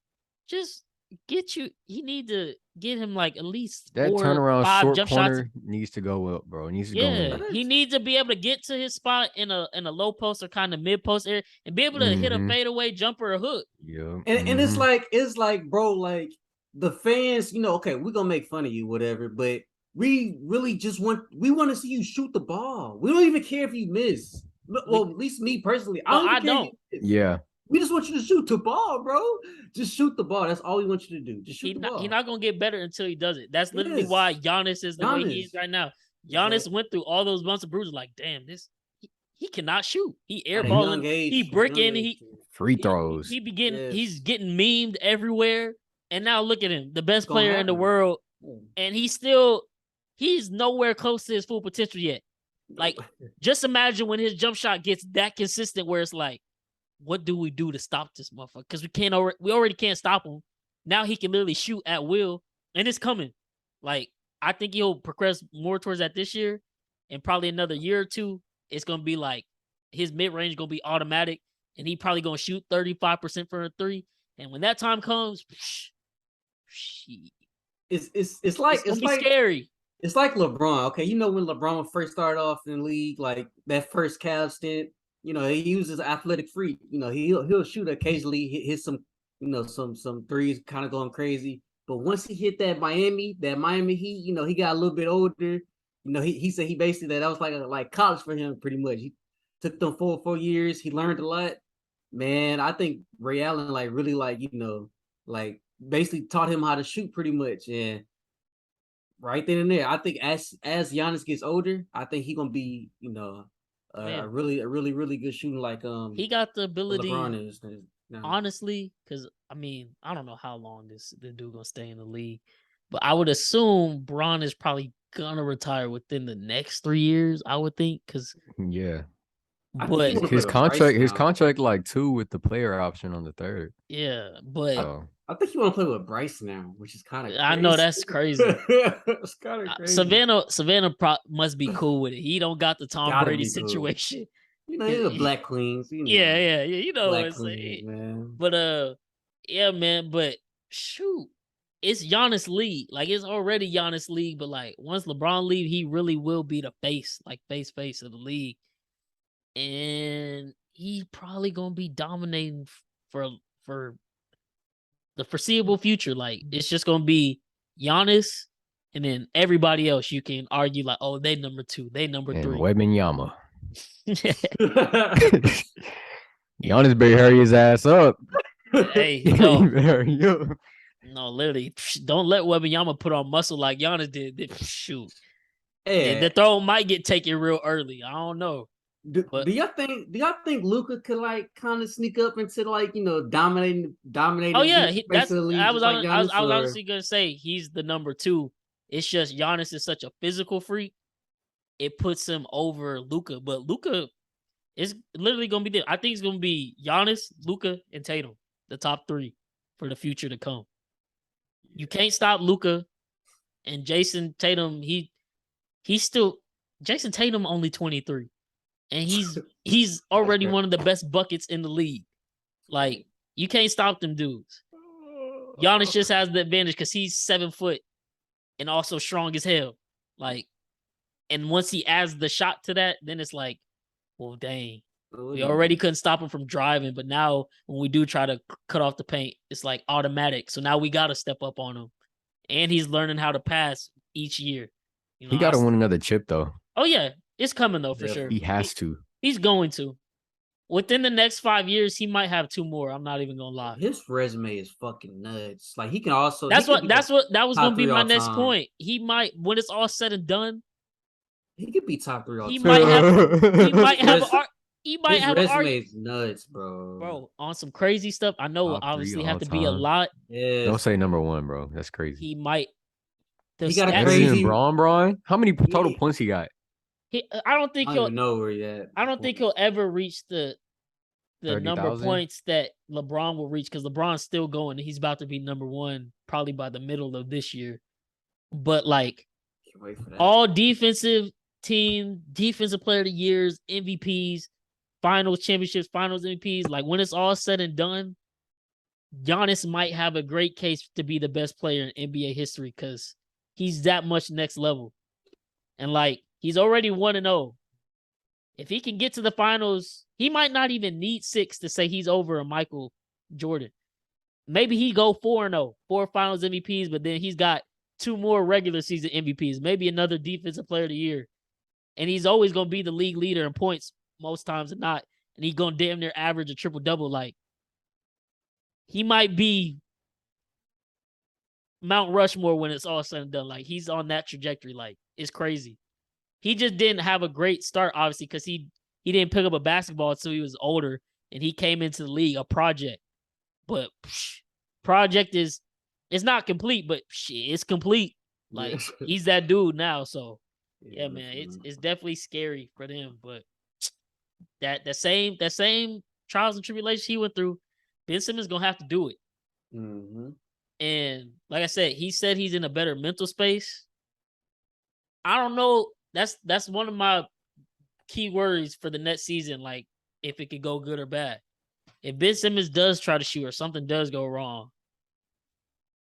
S1: just you need to get him like at least
S3: That
S1: 4
S3: turnaround
S1: 5
S3: short
S1: jump shots.
S3: corner needs to go up, bro. It needs to go
S1: Yeah,
S3: in.
S1: he needs to be able to get to his spot in a low post or kind of mid post area and be able to hit a
S3: Mhm.
S1: fadeaway jumper or hook.
S3: Yeah.
S2: and it's like, bro, like the fans, okay, we're gonna make fun of you, whatever, but we really just want to see you shoot the ball. We don't even care if you miss. Well, at least me personally, I
S1: No,
S2: don't even
S1: I
S2: care.
S1: don't.
S2: If you miss.
S3: Yeah.
S2: We just want you to shoot the ball, bro. Just shoot the ball. That's all we want you to do. Just shoot the ball.
S1: He's not gonna get better until he does it. That's literally
S2: Yes.
S1: why Giannis is the way he is
S2: Giannis.
S1: right now. Giannis
S2: Exactly.
S1: went through all those months of bruises. Like, damn, he cannot shoot. He
S2: At a
S1: airballing.
S2: young age,
S1: He
S2: at a
S1: bricking.
S2: young age.
S3: Free throws.
S1: He be getting.
S2: Yes.
S1: He's getting memed everywhere. And now look at him, the best
S2: gonna
S1: player in the
S2: happen.
S1: world, and he's nowhere close to his full potential yet. Like, just imagine when his jump shot gets that consistent, where it's like, what do we do to stop this motherfucker? Because we already can't stop him. Now he can literally shoot at will, and it's coming. Like, I think he'll progress more towards that this year, and probably another year or two, it's gonna be like his mid range gonna be automatic, and he probably gonna shoot 35% for a three. And when that time comes,
S2: it's like
S1: scary.
S2: It's like LeBron. Okay, when LeBron first started off in the league, like that first Cavs stint, he uses athletic freak. He'll shoot occasionally, hit some, some threes, kind of going crazy. But once he hit that Miami Heat, he got a little bit older. He said he basically that was like college for him, pretty much. He took them 4 years. He learned a lot. Man, I think Ray Allen really basically taught him how to shoot pretty much. And right then and there, I think as Giannis gets older, I think he's gonna be, a really good shooting like
S1: he got the ability.
S2: LeBron is now.
S1: Honestly, because I mean, I don't know how long the dude gonna stay in the league, but I would assume Bron is probably gonna retire within the next 3 years. I would think, because
S3: Yeah.
S1: but
S3: His contract like 2 with the player option on the 3rd.
S1: yeah, but
S3: So
S2: I think you want to play with Bryce now, which is kind of crazy.
S1: I know that's crazy.
S2: It's kind of crazy.
S1: Savannah must be cool with it. He don't got the Tom
S2: Gotta
S1: Brady
S2: be cool.
S1: situation.
S2: He's a black queens.
S1: Yeah. You know what I'm
S2: Queens,
S1: saying.
S2: man.
S1: But yeah, man. But shoot, it's Giannis league. Like, it's already Giannis league. But like, once LeBron leave, he really will be the face of the league, and he probably gonna be dominating for the foreseeable future. Like, it's just gonna be Giannis, and then everybody else you can argue like, oh, they number 2, they number 3.
S3: Wembanyama. Giannis better hurry his ass up.
S1: Hey,
S3: He
S1: no,
S3: better hurry up.
S1: no, literally, don't let Wembanyama put on muscle like Giannis did. Shoot,
S2: Yeah.
S1: the throw might get taken real early. I don't know.
S2: Do y'all think Luka could kind of sneak up into dominating?
S1: Oh yeah,
S2: that's the league.
S1: I was honestly gonna say he's the number 2. It's just Giannis is such a physical freak. It puts him over Luka, but Luka is literally gonna be there. I think it's gonna be Giannis, Luka, and Tatum, the top 3 for the future to come. You can't stop Luka, and Jason Tatum. Jason Tatum only 23. And he's already one of the best buckets in the league. Like, you can't stop them dudes. Giannis just has the advantage because he's 7 foot and also strong as hell. Like, and once he adds the shot to that, then it's like, well, dang. We already couldn't stop him from driving, but now when we do try to cut off the paint, it's like automatic. So now we got to step up on him. And he's learning how to pass each year.
S3: He got to win another chip, though.
S1: Oh, yeah. It's coming, though, for sure.
S3: He has to.
S1: He's going to. Within the next 5 years, he might have 2 more. I'm not even gonna lie.
S2: His resume is fucking nuts. Like, he can also.
S1: That was gonna be my next point. He might, when it's all said and done,
S2: he could be top 3 all time.
S1: He might have.
S2: His resume is nuts, bro.
S1: Bro, on some crazy stuff. I know
S3: Top 3
S1: obviously have to
S3: all
S1: be a
S3: time.
S1: lot.
S2: Yes.
S3: Don't say number 1, bro. That's crazy.
S1: He might.
S2: He got a
S3: Better
S2: crazy.
S3: than Braun. How many total points he got?
S1: I don't
S2: I
S1: think
S2: don't even know where he at.
S1: I don't think he'll ever reach the number of
S3: 30,000?
S1: points that LeBron will reach because LeBron's still going. And he's about to be number one probably by the middle of this year. But like
S2: Can't wait for that.
S1: all defensive team, defensive player of the years, MVPs, finals championships, finals MVPs. Like when it's all said and done, Giannis might have a great case to be the best player in NBA history because he's that much next level. And like he's already 1-0. If he can get to the finals, he might not even need 6 to say he's over a Michael Jordan. Maybe he go 4-0, 4 finals MVPs, but then he's got 2 more regular season MVPs, maybe another defensive player of the year. And he's always going to be the league leader in points most times than not. And he's going to damn near average a triple-double. Like, he might be Mount Rushmore when it's all said and done. Like, he's on that trajectory. Like, it's crazy. He just didn't have a great start, obviously, because he didn't pick up a basketball until he was older, and he came into the league, a project. But project it's not complete, but it's complete. Like, he's that dude now. So, yeah, man, it's definitely scary for them. But that same trials and tribulations he went through, Ben Simmons gonna have to do it.
S2: Mm-hmm.
S1: And like I said he's in a better mental space. I don't know. That's one of my key worries for the next season. Like if it could go good or bad. If Ben Simmons does try to shoot or something does go wrong,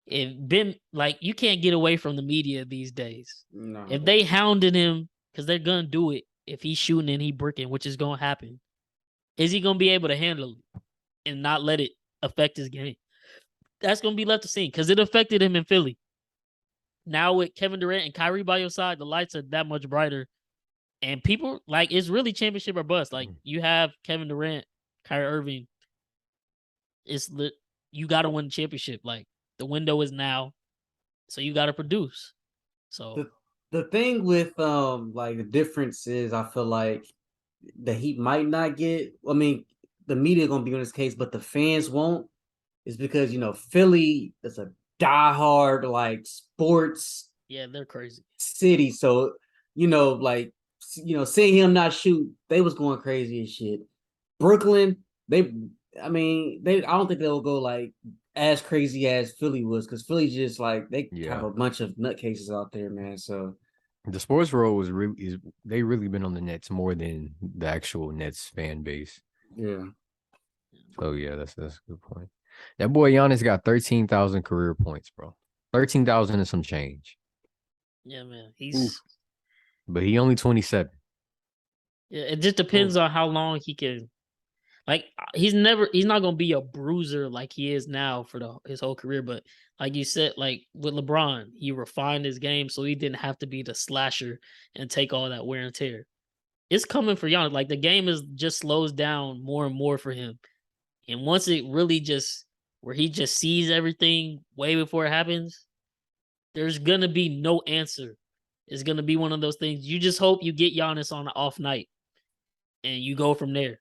S1: you can't get away from the media these days.
S2: No.
S1: If they hounding him, because they're gonna do it if he's shooting and he bricking, which is gonna happen, is he gonna be able to handle it and not let it affect his game? That's gonna be left to see because it affected him in Philly. Now with Kevin Durant and Kyrie by your side, the lights are that much brighter. And people, like, it's really championship or bust. Like, you have Kevin Durant, Kyrie Irving. It's lit. You got to win the championship. Like, the window is now. So you got to produce. So
S2: the thing with like the difference is I feel like the Heat might not get. I mean, the media gonna be on this case, but the fans won't. Is because Philly is a diehard like sports.
S1: Yeah, they're crazy
S2: city. So seeing him not shoot, they was going crazy and shit. Brooklyn, I don't think they'll go like as crazy as Philly was because Philly just like they have a bunch of nutcases out there, man. So
S3: the sports world they really been on the Nets more than the actual Nets fan base.
S2: Yeah.
S3: So yeah, that's a good point. That boy Giannis got 13,000 career points, bro. 13,000 and some change.
S1: Yeah, man.
S3: But he only 27.
S1: Yeah, it just depends on how long he can. Like, he's not gonna be a bruiser like he is now for his whole career. But like you said, like with LeBron, he refined his game so he didn't have to be the slasher and take all that wear and tear. It's coming for Giannis. Like the game just slows down more and more for him. And once it really where he just sees everything way before it happens, there's gonna be no answer. It's gonna be one of those things. You just hope you get Giannis on an off night, and you go from there.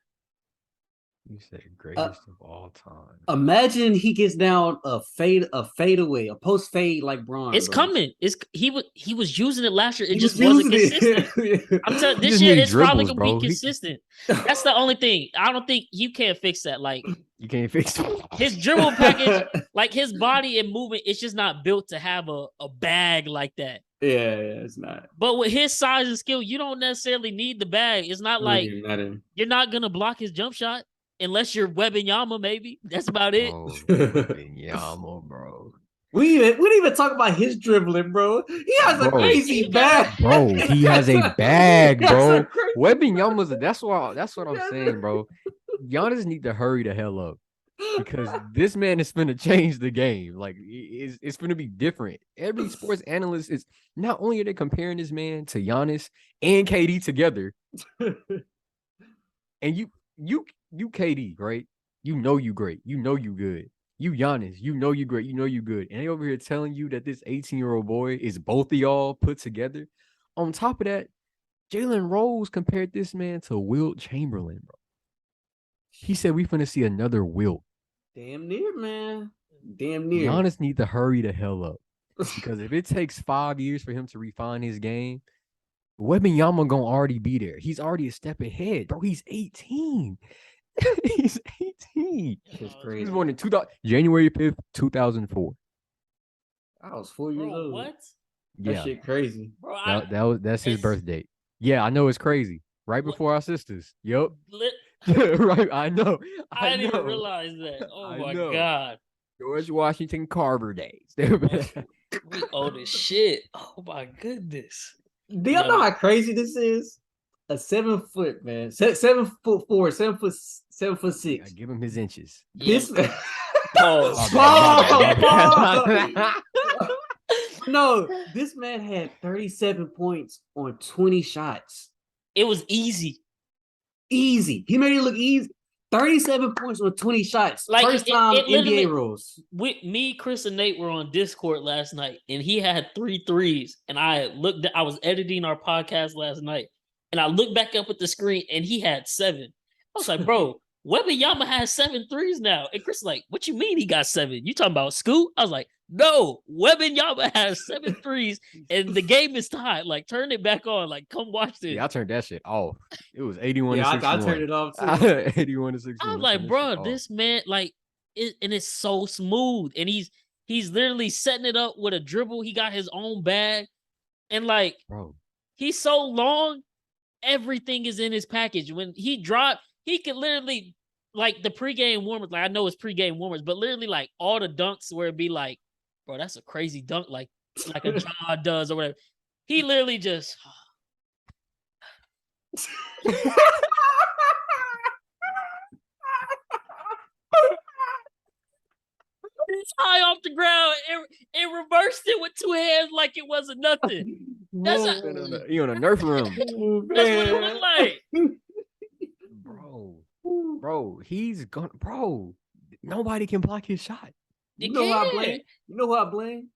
S3: You said greatest of all time.
S2: Imagine he gets down a fadeaway, a post fade like Bron.
S1: It's coming. He was using it last year. It just
S2: wasn't
S1: consistent. I'm telling this year it's probably gonna be consistent. That's the only thing. I don't think you can't fix that. Like
S3: you can't fix it.
S1: His dribble package, like his body and movement, it's just not built to have a bag like that.
S2: Yeah, it's not.
S1: But with his size and skill, you don't necessarily need the bag. It's not like you're not gonna block his jump shot. Unless you're Wembanyama, maybe. That's about it.
S3: Oh, Wembanyama, bro.
S2: We didn't even talk about his dribbling, bro. He has a crazy bag.
S3: Bro, he has a bag, bro. Wembanyama's that's what I'm saying, bro. Giannis need to hurry the hell up. Because this man is finna change the game. Like it's finna be different. Every sports analyst is not only are they comparing this man to Giannis and KD together. And you KD, right? You know you great. You know you good. You Giannis, you know you great. You know you good. And they over here telling you that this 18-year-old boy is both of y'all put together. On top of that, Jalen Rose compared this man to Wilt Chamberlain, bro. He said we finna see another Wilt.
S2: Damn near, man. Damn near.
S3: Giannis need to hurry the hell up. Because if it takes 5 years for him to refine his game, Wembanyama gonna already be there. He's already a step ahead, bro. He's 18. He's 18.
S2: It's
S3: He was
S2: crazy.
S3: born in January 5th, 2004.
S2: I was 4 years
S1: Bro,
S2: old.
S1: what?
S2: That
S3: Yeah,
S2: shit crazy.
S1: Bro,
S3: that's his
S1: it's-
S3: birth date. Yeah, I know it's crazy. Right
S1: What?
S3: before our sisters. Yep.
S1: lit.
S3: Right. I know.
S1: I didn't even
S3: know.
S1: realize that. Oh
S3: I
S1: my
S3: know.
S1: God.
S3: George Washington Carver days.
S1: We old as shit. Oh my goodness.
S2: Do y'all know how crazy this is? A 7 foot man, 7'4", 7'6".
S3: Give him his inches.
S2: This man.
S1: Pause.
S2: No, this man had 37 points on 20 shots.
S1: It was easy.
S2: Easy. He made it look easy. 37 points on 20 shots.
S1: Like,
S2: First time
S1: it literally-
S2: NBA rules.
S1: Me, Chris, and Nate were on Discord last night, and he had 3 threes. And I was editing our podcast last night, and I looked back up at the screen, and he had 7. I was like, bro, Wembanyama has 7 threes now. And Chris is like, what you mean he got 7? You talking about Scoot? I was like, no, Wembanyama has 7 threes, and the game is tied. Like, turn it back on. Like, come watch this.
S3: Yeah, I turned that shit off. It was 81
S2: Yeah,
S3: to 61.
S2: I turned it off too.
S3: 81 to 61.
S1: I was like, bro, this man, like, and it's so smooth. And he's literally setting it up with a dribble. He got his own bag. And like,
S3: bro,
S1: he's so long, everything is in his package. When he dropped, he could literally, like, the pregame warmers, like, I know it's pregame warmers, but literally, like, all the dunks where it'd be like, bro, that's a crazy dunk, like a jaw does or whatever. He literally just it's high off the ground and reversed it with 2 hands like it wasn't nothing. That's
S3: he on a Nerf room.
S1: That's what it looked like.
S3: Bro, he's gonna, bro. Nobody can block his shot.
S2: You know who I blame? You know who I blame?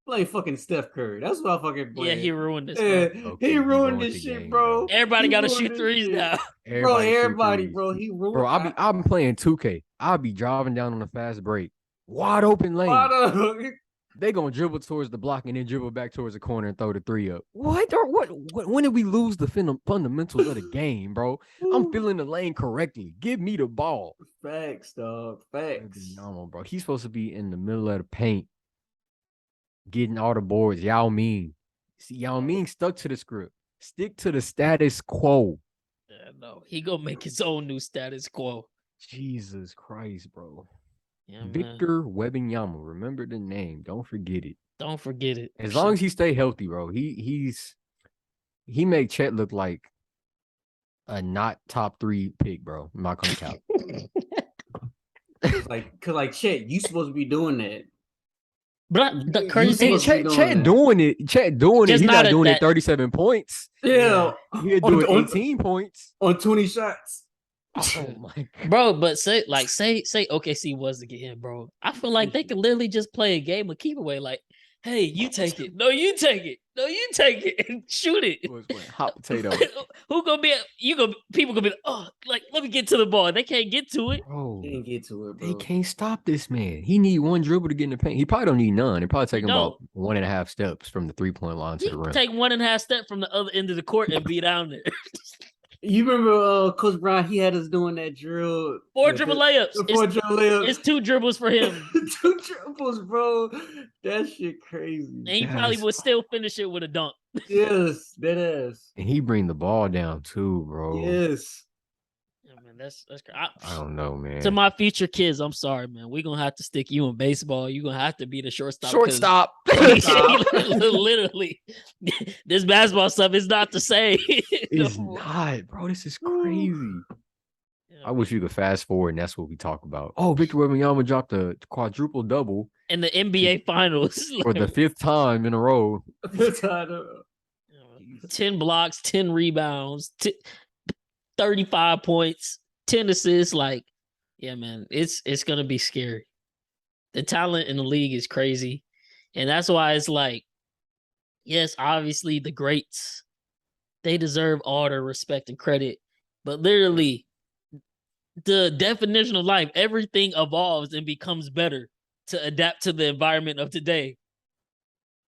S2: Blame fucking Steph Curry. That's what I fucking blame.
S1: Yeah, he ruined this.
S2: Yeah,
S3: Okay,
S2: he ruined
S3: ruined
S2: this
S3: the
S2: shit,
S3: game,
S2: bro.
S1: Everybody
S2: He
S1: got to
S2: ruined
S1: shoot
S2: this
S1: threes
S2: shit.
S1: now.
S2: Everybody,
S3: shoot
S2: bro.
S3: threes.
S2: He ruined.
S3: Bro, I've been playing 2K. I'll be driving down on a fast break, wide open lane. They gonna dribble towards the block and then dribble back towards the corner and throw the 3 up. What? When did we lose the fundamentals of the game, bro? I'm filling the lane correctly. Give me the ball.
S2: Facts, dog. Facts.
S3: Normal, bro. He's supposed to be in the middle of the paint, getting all the boards. Yao Ming. See, Yao Ming stuck to the script. Stick to the status quo.
S1: Yeah, no, he gonna make his own new status quo.
S3: Jesus Christ, bro.
S1: Yeah,
S3: Victor Wembanyama. Remember the name. Don't forget it.
S1: Don't forget it.
S3: As long as he stay healthy, bro. He make Chet look like a not top 3 pick, bro. I'm not gonna count.
S2: Cause Chet, you supposed to be doing that.
S1: But the crazy thing is,
S3: Chet doing it. He's not doing it 37 points.
S2: Yeah.
S3: He'll do it 18 points.
S2: On 20 shots.
S3: Oh my God.
S1: bro, but say OKC was to get him, bro. I feel like they could literally just play a game of keep away. Like, hey, you take it. No, you take it. No, you take it and shoot it.
S3: Hot potato.
S1: Who gonna be? People gonna be. Oh, like let me get to the ball. They can't get to it.
S3: Bro,
S2: They didn't get to it, bro.
S3: they can't stop this man. He need 1 dribble to get in the paint. He probably don't need none. It probably take him about 1.5 steps from the 3-point line to
S1: He
S3: the
S1: can
S3: rim.
S1: take 1.5 step from the other end of the court and be down there.
S2: You remember Coach Brown? He had us doing that drill.
S1: 4 dribble layups.
S2: The 4 dribble layups.
S1: It's 2 dribbles for him.
S2: 2 dribbles, bro. That shit crazy.
S1: And he probably would still finish it with a dunk.
S2: Yes, that is.
S3: And he bring the ball down too, bro.
S2: Yes.
S1: Yeah, man, that's
S3: I don't know, man.
S1: To my future kids, I'm sorry, man. We're gonna have to stick you in baseball. You're gonna have to be the shortstop.
S3: Shortstop.
S1: Literally, this basketball stuff is not the same.
S3: It's not, bro. This is crazy.
S1: Yeah,
S3: I wish you could fast forward and that's what we talk about. Oh, Victor Wembanyama dropped a quadruple double
S1: in the NBA Finals
S3: for the 5th time in a row.
S1: 10 blocks, 10 rebounds, 35 points, 10 assists. Like, yeah, man, it's gonna be scary. The talent in the league is crazy, and that's why it's like, yes, obviously the greats, they deserve all the respect and credit, but literally, the definition of life, everything evolves and becomes better to adapt to the environment of today.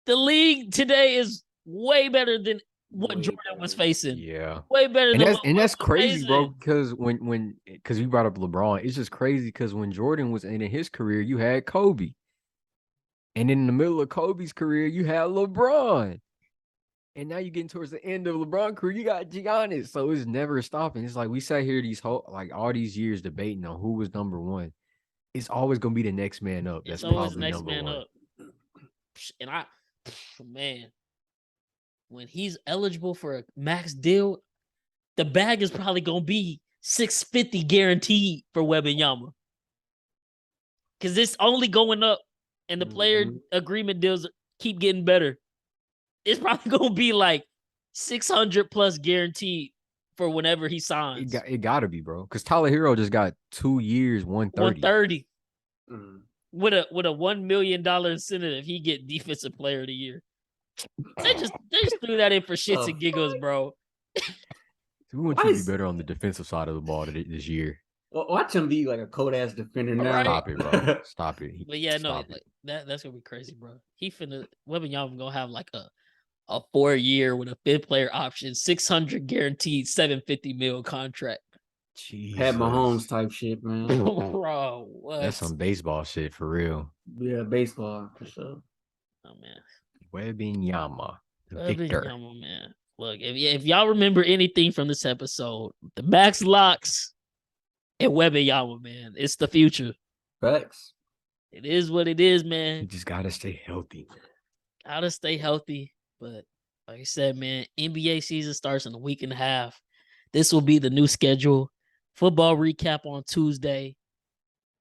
S1: The league today is way better than what
S2: Way
S1: Jordan
S2: better.
S1: was facing.
S3: Yeah.
S1: Way better
S3: And
S1: than
S3: that's
S1: what
S3: and
S1: Webb
S3: that's
S1: was
S3: crazy, bro.
S1: facing.
S3: Because you brought up LeBron, it's just crazy because when Jordan was in his career, you had Kobe, and in the middle of Kobe's career, you had LeBron, and now you're getting towards the end of LeBron career, you got Giannis. So it's never stopping. It's like we sat here all these years debating on who was number one. It's always gonna be the next man up.
S1: It's
S3: That's
S1: always the
S3: probably
S1: next
S3: number
S1: man
S3: one.
S1: up. And man, when he's eligible for a max deal, the bag is probably gonna be $650 guaranteed for Wembanyama. Because it's only going up, and the player agreement deals keep getting better. It's probably gonna be like 600 plus guaranteed for whenever he signs.
S3: It gotta be, bro. Because Tyler Hero just got 2 years, 130.
S1: 130 with a $1 million incentive if he get defensive player of the year. They just threw that in for shits and giggles, bro.
S3: We want you to be better on the defensive side of the ball this year.
S2: Well, watch him be like a cold ass defender now.
S1: Right.
S3: Stop it, bro. Stop it.
S1: But yeah, no, like, that's gonna be crazy, bro. Wembanyama gonna have like a 4-year with a 5th player option, 600 guaranteed, 750 mil contract.
S3: Jesus.
S2: Pat Mahomes type shit, man.
S1: Bro, what?
S3: That's some baseball shit for real.
S2: Yeah, baseball for sure.
S1: Oh man,
S3: Wembanyama, Victor.
S1: Wembanyama, man. Look, if y'all remember anything from this episode, the Max Locks and Wembanyama, man, it's the future.
S2: Facts.
S1: It is what it is, man.
S3: You just gotta stay healthy.
S1: Gotta stay healthy. But like I said, man, NBA season starts in a week and a half. This will be the new schedule. Football recap on Tuesday.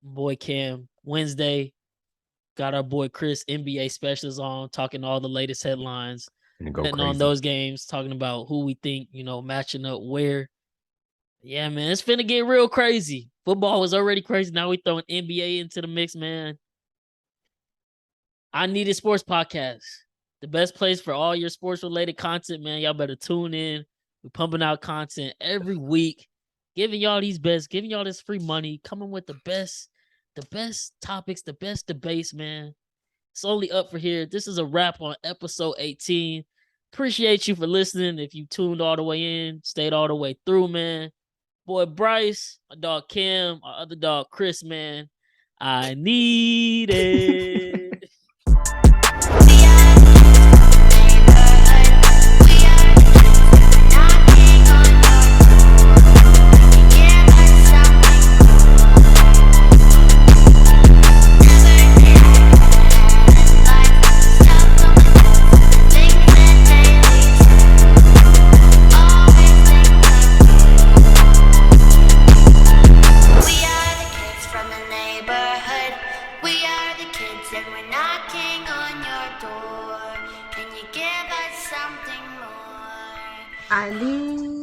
S1: Boy Cam. Wednesday, got our boy Chris, NBA specials on, talking all the latest headlines. Betting on those games, talking about who we think, matching up where. Yeah, man, it's finna get real crazy. Football was already crazy. Now we throwing NBA into the mix, man. I Needed Sports Podcast. The best place for all your sports-related content, man. Y'all better tune in. We're pumping out content every week, giving y'all giving y'all this free money, coming with the best topics, the best debates, man. It's only up for here. This is a wrap on episode 18. Appreciate you for listening. If you tuned all the way in, stayed all the way through, man. Boy Bryce, my dog Cam, my other dog Chris, man. I need it.
S4: I need